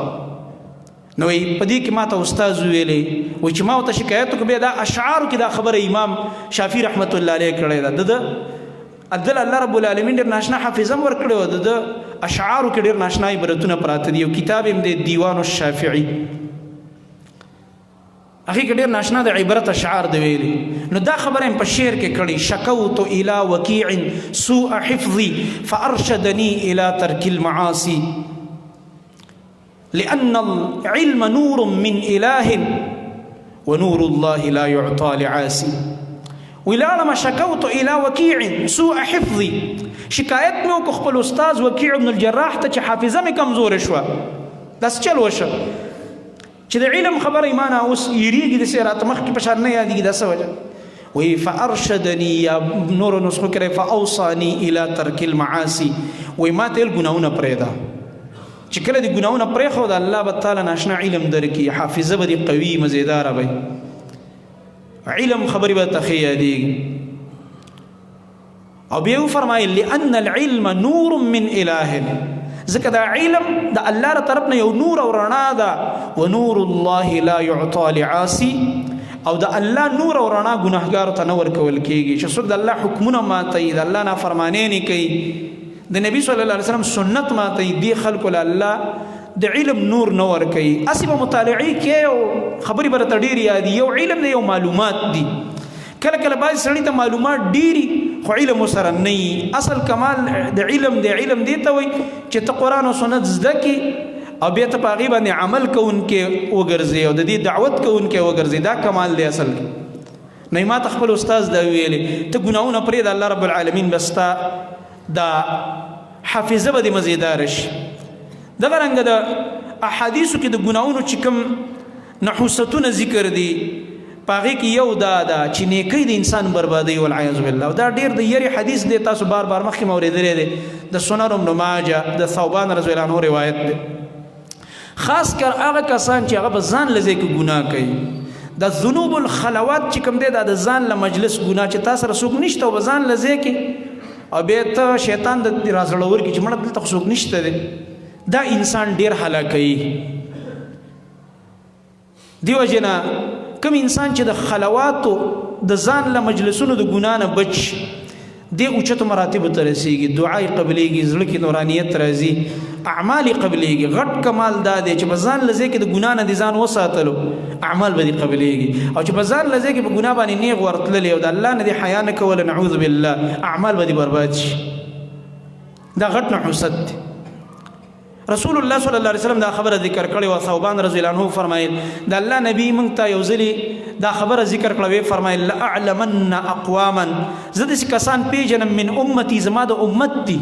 نو په دې کې ما ته استاد ویلې وایي چې ما ورته شکایت وکړو بیا دا اشعارو کې دا خبره امام شافعي رحمت الله علیه کړې ده. د الله رب العالمین ډېر ناشنا حافظه هم ورکړې وه، د اشعارو کې ډېر ناشنا عبرتونه پراته دي. یو کتاب هم دی دیوان الشافعي، هغې کې ډېر ناشنا د عبرت اشعار د ویلي. نو دا خبره هم په شعر کې کړي شکوت الى وکیع سوء حفظي فارشدني الى ترك المعاصي لأن العلم نور من إله ونور الله لا يعطى لعاصي. ولما شكوت إلى وكيع سوء حفظي شکایت مې وکړو خپل استاذ وکیع بن الجراح ته چې حافظه مې کمزوره شوه. داسې چل وشه چې د علم خبره ایمان اوس یریږي داسې راته مخکې په شان نه یادېږي. دا څه وجه وایي فارشدني یا نورو نسخو کې فاوصاني الى ترک المعاصي، وایي ما ته ویل ګناهونه پرېږده چې کله دې ګناهونه پرېښوده الله به تعالی ناشنا علم درکړي، حافظه به دې قوي مزیداره وي، علم خبرې به ته ښه یادېږي. او بیا وفرمایل لأن العلم نور من إله، ځکه دا علم د الله له طرف نه یو نور او رڼا ده. ونور الله لا يعطى لعاصي، او د الله نور او رڼا ګناهګارو ته نه ورکول کېږي چې څوک د الله حکمونه ماتوي، د الله نافرماني نه کوي، د نبی صلی الله علیه وسلم سنت ماتوي، دې خلکو له الله د علم نور نه ورکوي. هسې به مطالعې کې او خبرې به راته ډېرې یادي. یو علم دی یو معلومات دي. کله کله بعضې سړي ته معلومات ډېري خو علم ورسره نه وي. اصل کمال د علم دی، علم دې ته وایي چې ته قرآن او سنت زده کړي او بیا ته په هغې باندې عمل کوونکې وګرځې او د دې دعوت کوونکې وګرځې، دا کمال دی اصل کې. نه ما ته خپل استاذ دا ویلې ته ګناهونه پرېږده، الله رب العالمین به ستا دا حافظه به دې مزیداره شي. دغه رنګه د احادیثو کې د ګناهونو چې کوم نحوستونه ذکر دي په هغې کې یو دا ده چې نیکۍ د انسان بربادوي والعیاذ بالله. او دا ډېر د یرې حدیث دی، تاسو بار بار مخکې مې اورېدلی دی، د سنن ابن ماجه د ثوبان رضی الله عنه روایت دی. خاص کر هغه کسان چې هغه په ځان له ځای کې ګناه کوي، د ذنوب الخلوات چې کوم دی دا د ځان له مجلس ګناه چې تا سره څوک نشته او په ځان له ځای کې او بیا ته شیطان د رازړور کې چې مړه دلته خو څوک نشته دی، دا انسان ډیر هلاکوي. دیو جنا کوم انسان چې د خلواتو د ځان له مجلسونو د ګناه نه بچ دی اوچتو مراتبو ته رسېږي، دعای قبلېږي، زړه کې نورانیت راځي، اعمال قبلېږي. غټ کمال دا دی چې په ځان له ځای کې د ګناه نه دې ځان وساتلو، اعمال به دې قبلېږي. او چې په ځان له ځای کې په ګناه باندې نیغ ورتللې او د الله نه دې حیا نه کوله، نعوذ بالله، اعمال به دې برباد شي. دا غټ نحوست دی. رسول الله صلی الله علیه وسلم دا خبره ذکر کړې و. ثوبان رضی الله عنه فرمایل د الله نبی موږ ته یو ځلې دا خبره ذکر کړه، وی فرمایل لاعلمن اقواما، زه داسې کسان پیژنم من امتي، زما د امت دي،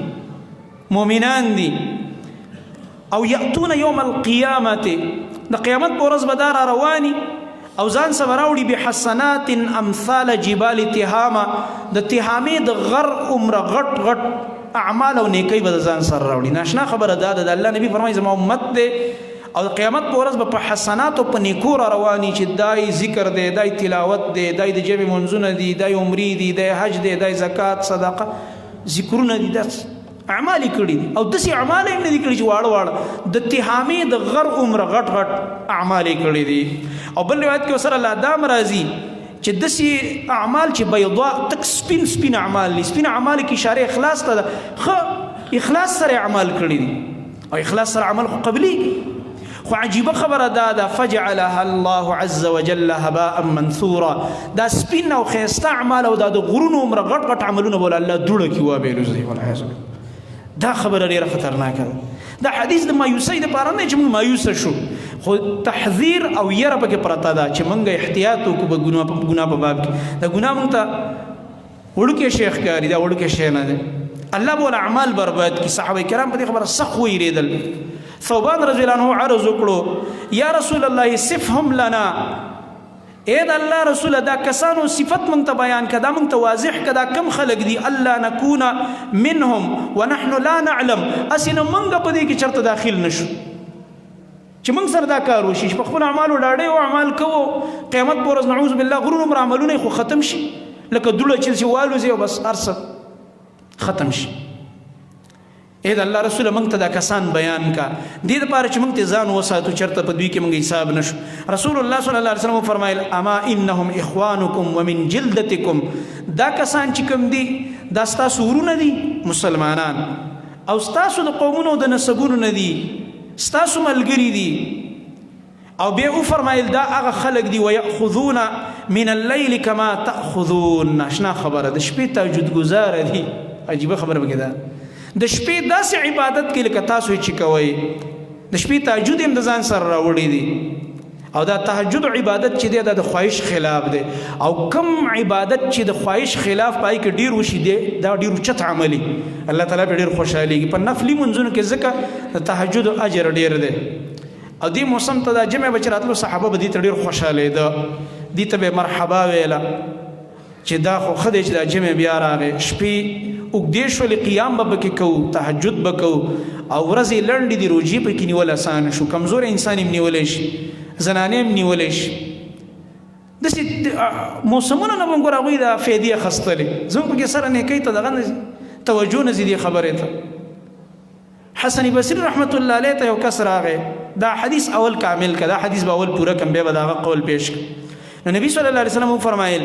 مؤمنان دي، او یأتون یوم القیامت، د قیامت په ورځ به دا را رواني او ځان سره راوړي بحسنات امثال جبال تهامه، د تهامې د غر عمره غټ غټ اعمال او نیکی به ځان سره راوړي. ناشنا خبره دا ده، د الله نبی فرمایي زما امت دی او د قیامت په ورځ به په حسنات او په نیکو را رواني چې دای ذکر دی، دای تلاوت دی، دای د جمع منځونه دي، دای عمرې دي، دای حج دی، دای زکات صدقه ذکرونه دي، داس اعمال کړي دي. او داسې اعمال یې نه دي کړي چې واړه واړه، د تهامې د غر عمره غټ غټ اعمال یې کړي دي. او بل روایت کې ورسره الله دام راځي چې داسې اعمال چې بیضاء تک سپین سپین اعمال دي، سپین اعمال کې اشاره اخلاص ته ده، ښه اخلاص سره اعمال کړي دي او اخلاص سره عمل خو قبلېږي. خو عجیبه خبره دا ده فجعلها الله عز وجل هباء منثورا، دا سپین او ښایسته اعمال او دا د غرونو عمره غټ غټ عملونه بوله الله دوړه کې وابېلو. دا خبره ډېره خطرناکه ده. دا حدیث د مایوسۍ دپاره نه چې موږ مایوسه شو، خو تحذیر او یره پکې پرته ده چې موږ احتیاط وکړو په ګناه په باب کې. د ګناه موږ ته وړوکی شی ښکاري، دا وړوکی شی نه دی. الله به اعمال برباد کړي. صحابه کرام په دې خبره سخت ویرېدل. ثوبان رضی الله عنه عرض وکړو یا رسول الله صفهم لنا، اے د الله رسول دا کسانو صفت مونږ ته بیان کړه، دا مونږ ته واضح کړه دا کم خلق دي، الله نکون منهم ونحن لا نعلم، اسینه مونږ په دې کې چرته داخل نشو چې مونږ سره دا کار وشي، په خپل اعمالو ډاډه او اعمال کوو، قیامت پر ورځ نعوذ بالله غرور عمر عملونه خو ختم شي لکه دوله چې والوځي او بس ارسه ختم شي. اې د الله رسول موږ ته دا کسان بیان کا دې لپاره چې موږ ته ځان وساتو چرته په دوی کې موږ حساب نشو. رسول الله صلی الله علیه وسلم فرمایل اما انهم اخوانکم ومن جلدتکم، دا کسان چې کوم دي دا ستاسو ورونه دي مسلمانان، او ستاسو د قومونو د نسبونو نه دي، ستاسو ملګري دي. او بیا او فرمایل دا هغه خلق دي ويأخذون من الليل كما تأخذون، ناشنا خبره د شپې تهجد گزار دي. عجیبه خبره بګی دا د شپې داسې عبادت کې لکه تاسو چې کوئ، د شپې تهجد هم د ځان سره راوړی دي، او دا تهجد عبادت چې دی دا د خواهش خلاف دی، او کم عبادت چې د خواهش خلاف پای کې ډیر وشي دی دا ډیر اوچت عملی، الله تعالی په ډیر خوشحالېږي. په نفلي منځونو کې ځکه د تهجد اجر ډیر دی. او دې موسم ته دا جمع بچ راتلو صحابه به دې ته ډیر خوشحالېده، دې ته به مرحبا ویله چې دا خو ښه دی چې دا جمع بیا راغی. شپې اوږدې شولې قیام به پکې کوو، تهجد به کوو، او ورځې لنډې دي روجې پکې نیول اسانه شو، کمزور انسان هم نیولی شي، زنانې هم نیولی شي. داسې موسمونه نه به ګوره هغوی دا فایدې اخیستلې، زموږ پکې سره نیکۍ ته دغه توجه نه ځي دې خبرې ته. حسن بصري رحمت الله علیه ته یو کس راغی، دا حدیث اول کامل که، دا حدیث به اول پوره کم، بیا به د هغه قول پیش کړ. نو نبی صلی الله علیه وسلم فرمایل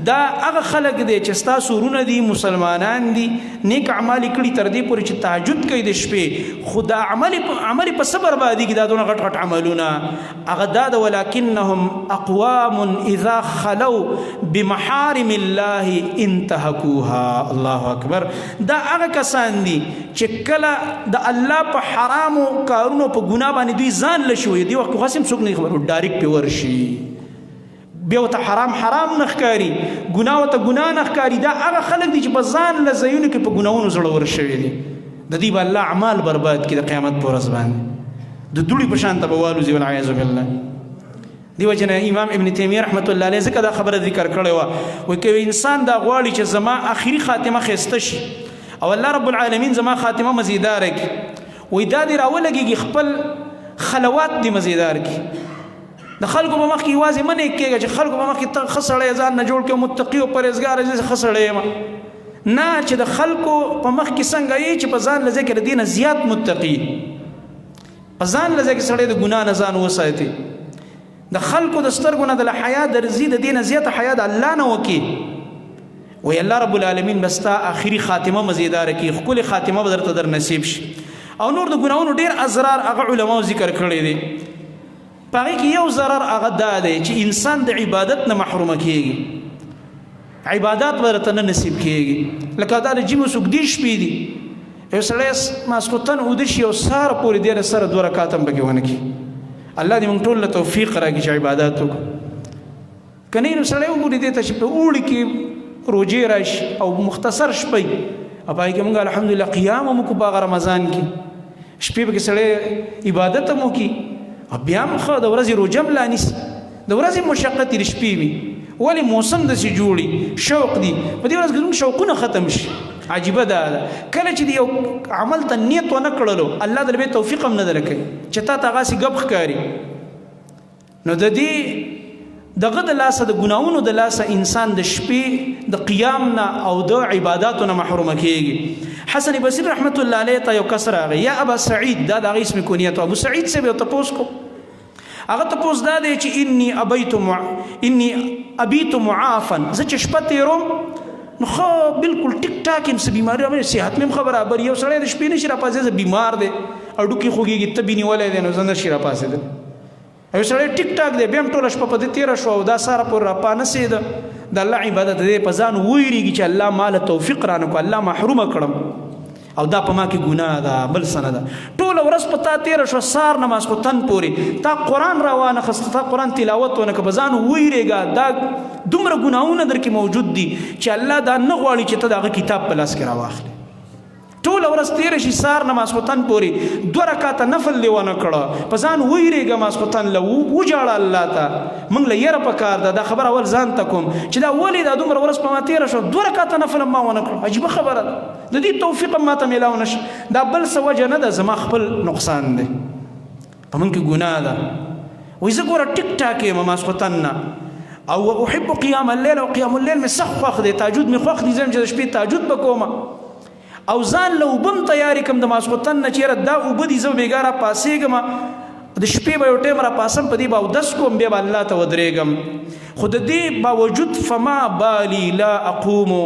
دا هغه خلق دی چې ستاسو ورونه دي، مسلمانان دي، نیک اعمال کړي تر دې پورې چې تهجد کوي د شپې، خو دا عمل په صبر باندې دا دونه غټ غټ عملونه هغه دا د ولکنهم اقوام اذا خلوا بمحارم الله انتهكوها. الله اکبر. دا هغه کسان دي چې کله د الله په حرامو کارونو په ګناه باندې دوی ځان لشوي، دی وخت خاصم څوک نه خبرو ډایرکټ په ورشي، بیا ته حرام نه ښکاري، ګناه ته ګناه نه ښکاري. دا هغه خلک دي چې په ځان له ځایونو کې په ګناهونو زړه ورشوي دي، د دې به الله اعمال برباد کړي د قیامت په ورځ باندې، د دوړي په شان ته به والوځي والعیاذ بالله. دی وجه نه امام ابن تیمیه رحمت الله علیه ځکه دا خبره ذکر کړې وه، وایي که انسان دا غواړي چې زما آخري خاتمه ښایسته شي او الله رب العالمین زما خاتمه مزیداره کړي، وایي دا دې راولګېږي خپل خلوات دې مزیدار کړي، د خلکو په مخ کې یوازې مه نیک کېږه چې خلکو په مخ کې ته ښه سړی ځان نه جوړ کړې، متقي او پرهیزګار زه ښه سړی یم، نه چې د خلکو په مخ کې څنګه یې چې په ځان له ځای کې د دې نه زیات متقي، په ځان له ځای کې سړی د ګناه نه ځان وساتي، د خلکو د سترګو نه د حیا درځي، د دې نه زیاته حیا د الله نه وکړي. وایي الله رب العالمین به ستا آخري خاتمه مزیداره کړي، ښکلې خاتمه به درته در نصیب شي. او نور د ګناهونو ډېر اضرار هغه علماو ذکر کړی دی، په هغې کې یو ضرر هغه دا دی چې انسان د عبادت نه محرومه کېږي، عبادات به درته نه نصیب کېږي. لکه دا د جمعې اوږدې شپې دي، یو سړی ماسخوتن اوده شي او سهار پورې دې سره 2 رکعات هم پکې ونه کړي. الله دې موږ ټول له توفیق راکړي چې عبادات وکړو. که نه نو سړی وګوري دې ته چې په اوړي کې روجې راشي او مختصر شپې، او په هغې کې موږ الحمدلله قیام هم وکړو په هغه رمضان کې، شپې پکې سړی عبادت هم وکړي، بیا هم ښه د ورځې روجه هم لا نیسي، د ورځې مشقت یې د شپې وي. ولې موسم داسې جوړي، شوق دي، په دې ورځ کې زموږ شوقونه ختم شي. عجیبه دا ده کله چې د یو عمل ته نیت ونه کړلو، الله دې به توفیق هم نه درکوي چې تا ته هغسې ګپ ښکاري. نو د دې دغه د لاسه د ګناهونو د لاسه انسان د شپې د قیام نه او د عباداتو نه محرومه کېږي. حسن بصري رحمت الله علیه ته یو کس راغی، یا ابا سعید، دا د هغه اسم کنیت ابو سعید صاحب یو تپوس کو، هغه تپوس دا دی چې انی ابیت معافا، زه چې شپه تېروم نو ښه بلکل ټیک ټاک یم، څه بیماري هم صحت مې هم ښه برابر، یو سړی د شپې نشي راپاڅېدی، زه بیمار دی، هډوکي خوږېږي، تبې نیولی دی، نو زه نشي راپاڅېدلی. یو سړی ټیک ټاک دی، بیا هم ټوله شپه په دې تېره شوه او دا سهاره پورې راپانسېده، د الله عبادت دی په ځان ویرېږي چې الله ماله توفیق رانه کړو، الله محرومه کړم. او دا په ما کې ګناه ده بل څه نه ده. ټوله ورځ په تا تېره شوه سهار نه ماسخوتن پورې تا قرآن راوانه خسته تا قرآن تلاوت ونه که په ځان وویرېږه دا دومره ګناهونه در کې موجود دي چې الله دا نه غواړي چې ته د هغه کتاب په لاس کې راواخلې. ټوله ورځ تېره شي سهار نه ماسخوتن پورې 2 رکعته نفل دې ونه کړه په ځان وویرېږه ماسخوتن له وجاړه الله ته. موږ له یره پکار ده دا خبره اول ځان ته کوم چې دا ولې دا دومره ورځ په ما تېره شوه 2 رکعته نفل هم ما ونه کړه. عجیبه خبره ده د دې توفیق هم ما ته میلاو نه شي. دا بل څه وجه نه ده زما خپل نقصان دی په موږ کې ګناه ده. وایي زه ګوره ټیک ټاک یم ماسخوتن نه او احب قیام الليل او قیام الليل مې سخت خوښ دی تهجد مې خوښ دی زه چې د شپې تهجد به کوم او ځان له اوبه هم تیارې کړم د ماسخوتن نه چېرې دا اوبه دي زه به بېګا راپاڅېږم د شپې به یو ټایم راپاسم په دې به اودس کوم بیا به الله ته ودرېږم. خو د دې باوجود فما بالي لا اقومو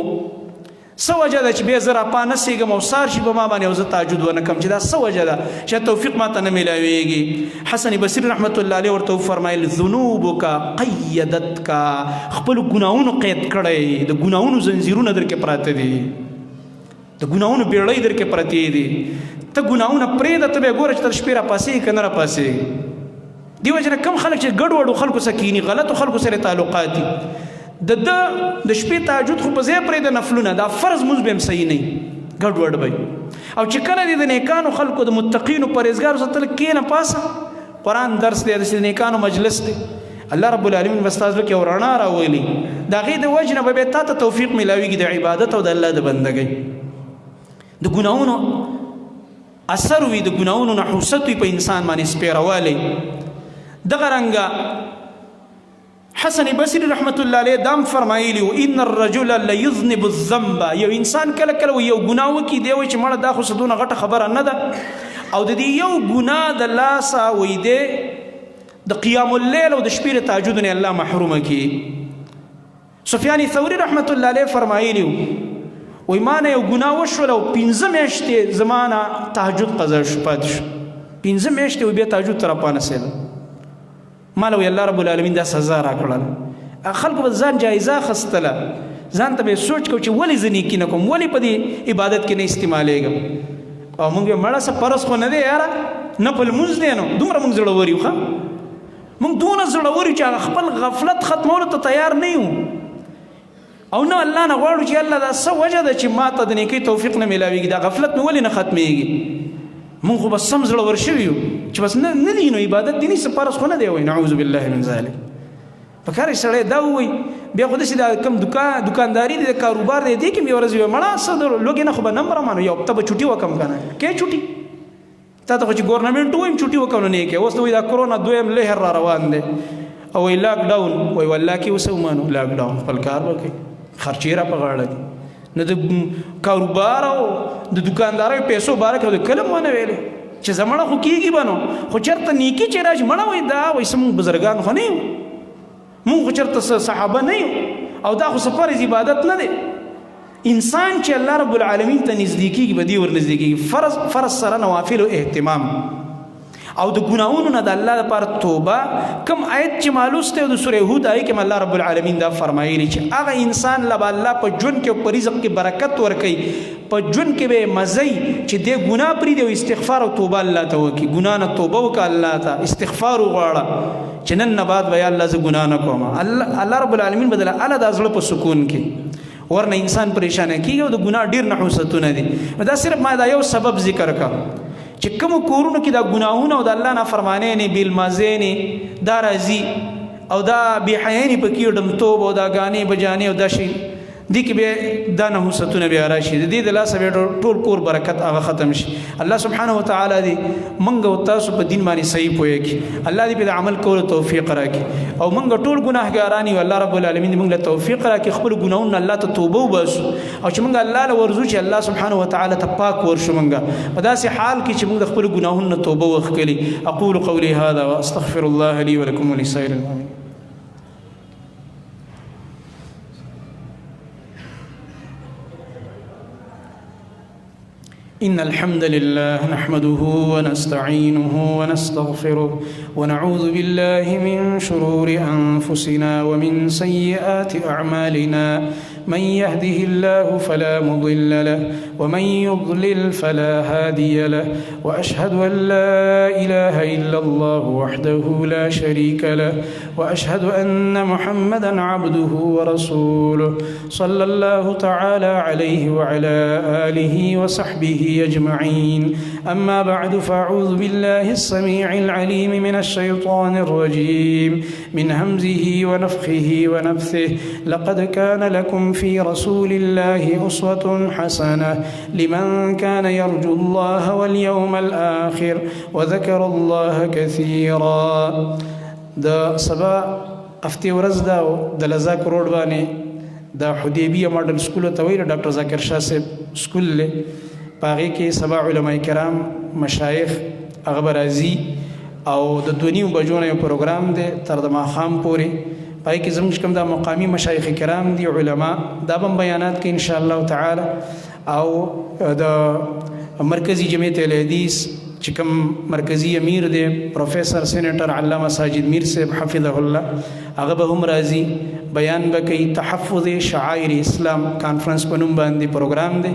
څه وجه ده چې بیا زه راپانسېږم او سهار شي په ما باندې او زه تهجد ونه کړم چې دا څه وجه ده چې توفیق ما ته نه میلاویږي. حسن بصري رحمت الله علیه ورته وفرمایل ذنوبک قیدتک خپلو ګناهونو قید کړی د ګناهونو زنځیرونه در کې پراته دي د ګناهونو بیړۍ در کې پرتې دي ته ګناهونه پرېږده ته به یې ګوره چې تر شپې راپاسېږي که نه راپاسېږي. دې وجه نه کم خلک چې ګډوډو خلکو سره کښېني غلطو خلکو سره تعلقات دي د شپې تهجد خو په ځای پرېږده نفلونه دا فرض مونځ به هم صحیح نه وي ګډوډ به او چې کله دې د نیکانو خلکو د متقینو پرهیزګارو سره تل کښېنه پاسه قرآن درس دی د نیکانو مجلس دی الله رب العالمین به ستا زړه کې یو رڼا راولي د هغې د وجې نه به بیا تا ته توفیق میلاویږي د عبادت او د الله د بندګۍ. د ګناهونو اثر وي د ګناهونو نحوست وي په انسان باندې سپېروالی. دغه رنګه حسن بصري رحمت الله علیه دام فرمایلی و ان الرجل لیذنب الذنب یو انسان کله کله یو ګناه وکړي دی وایي چې مړه دا خو څه دونه غټه خبره نه ده او د دې یو ګناه د لاسه وایي دی د قیام اللیل او د شپې د تهجد نه الله محرومه کړي. سفیان ثوري رحمت الله علیه فرمایلی وی ما نه یو ګناه وشول او 15 میاشتې زما نه تهجد قضا شو پاتې شو 15 میاشتې و بیا تهجد ته راپانسېدم. ما له الله رب العالمین دا سزا راکړله. خلکو به ځان جایزه اخیستله ځان ته به یې سوچ کو چې ولې زه نیکي نه کوم ولې په دې عبادت کې نه استعمالېږم. او موږ یې مړه څه فرض خو نه دی یاره نفل لمونځ دی نو دومره موږ زړور یو ښه موږ دونه زړور یو چې هغه خپل غفلت ختمولو ته تیار نه یو او نه الله نه غواړو چې الله دا څه وجه ده چې ما ته د نیکۍ توفیق نه میلاویږي دا غفلت مې ولې نه ختمېږي. موږ خو بس سم زړور شوي یو چې بس نه دي نو عبادت دیني څه فرض خو نه دی وایي نعوذ بالله من ذلک. پکار یې سړی دا ووایي بیا خو داسې دا کوم دکانداري دی د کاروبار دی دې کې مې ورځ وي مړه څه لوګې نه خو به نه مرمانو یو هفته به چوټي وکړم که نه کې چوټي تا ته خو چې ګورنمنټ ووایم چوټي وکړم نو نه یې کې اوس ته وایي دا کرونا دویم لهر را روان دی او وایي لاک ډاون وایي والله کې اوس ومانو لاک ډاون خپل کار به کوي خرچې را په غاړه دي نه د کاروبار او د دکاندارۍ پیسو باره کې د کلم ونه ویلې چې زمړه خو کېږي به نو خو چېرته نیکي چې راشي مړه وایي دا وایي څه مونږ بزرګان خو نه یو مونږ خو چېرته صحابه نه یو او دا خو څه فرض عبادت نه دی. انسان چې الله رب العالمین ته نږدې کېږي به دې ور نږدې کېږي فرض سره نوافلو اهتمام او د ګناهونو نه د الله لپاره توبه. کوم آیت چې مالوس دی د سورې هود آیت کې الله رب العالمین دا فرمایلی چې هغه انسان له الله په ژوند کې په رزق کې برکت ورکوي په ژوند کې به مزي چې دې ګناه پرېږدي او استغفار او توبه الله ته وکړي ګناه نه توبه وکړه الله ته استغفار وغواړه چې نن نه بعد به یا الله زه ګناه نه کوم. الله رب العالمین بدله الله دا زړه په سکون کې ورنه انسان پریشانه کېږي او د ګناه ډېر نحوستونه دي. دا صرف ما دا یو سبب ذکر کړه چې کوم کورونو کې دا ګناهونه او د الله نافرمانۍ بالمازې دا راځي او دا بېحیاني پکې ډمتوب او دا ګانې بجانې او دا شي دې کې بیا دا نحوستونه بیا راشي د دې د لاسه بیا ټول کور برکت هغه ختم شي. الله سبحانه وتعالی دې موږ او تاسو په دین باندې صحیح پوهه کړي الله دې په عمل کولو توفیق راکړي او موږ ټول ګناهګاران یو الله رب العالمین دې موږ له توفیق راکړي خپل ګناهونه الله ته توبه وباسو او چې موږ الله له ورزو چې الله سبحانه وتعالی ته پاک ورشو موږ په داسې حال کې چې موږ د خپل ګناهونو توبه وکړي. اقول قولي هذا واستغفر الله لي ولكم ولسائر المؤمنين. إن الحمد لله نحمده ونستعينه ونستغفره ونعوذ بالله من شرور أنفسنا ومن سيئات أعمالنا من يهده الله فلا مضل له ومن يضلل فلا هادي له وأشهد أن لا إله إلا الله وحده لا شريك له وأشهد أن محمدا عبده ورسوله صلى الله تعالى عليه وعلى آله وصحبه أجمعين. أما بعد فأعوذ بالله السميع العليم من الشيطان الرجيم من همزه ونفخه ونفثه. لقد كان لكم في رسول الله أسوة حسنة لمن كان يرجو الله واليوم الآخر وذكر الله كثيرا. د سبا افتی ورځ دا د لزاک روډ باندې د حدیبیه ماډل سکول ته ویل ډاکټر ذاکر شاه صاحب سکول له پاره کې سبا علماء کرام مشایخ هغه راځي او د 2:30 بجو نه پروګرام دی تر د ماښام پورې پای کې زموږ کوم د مقامی مشایخ کرام دي علما دا به بیانات کې ان شاء الله تعالی او د مرکزی جمعیت الحدیث چې کوم مرکزی امیر دی پروفیسر سینیټر علامه ساجد میر صاحب حفظه الله هغه به هم راځي بیان به کوي. تحفظ شعائر اسلام کانفرنس په نوم باندې پروګرام دی.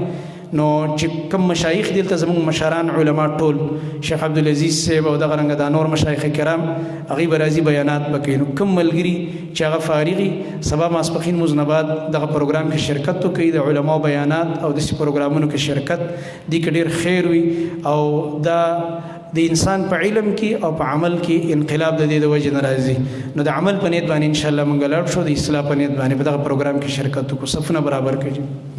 نو چې کوم مشایخ دلته زموږ مشران علما ټول شیخ عبدالعزیز صاحب او دغه رنګ د نور مشایخ کرام هغه به راځي بیانات وکړي. نو کوم ملګري چې هغه فارغي سبا ماسپخین مزنباد دغه پروګرام کې شرکت وکړي د علماو بیانات او د پروګرامونو کې شرکت دي کې ډیر خیر وي او دا د انسان په علم کې او په عمل کې انقلاب د دې د وجه ناراضي. نو د عمل په نیت باندې ان شاء الله مونږ لاړ شو د اصلاح په نیت باندې په دغه پروګرام کې شرکت وکړو. صفونه برابر کړئ.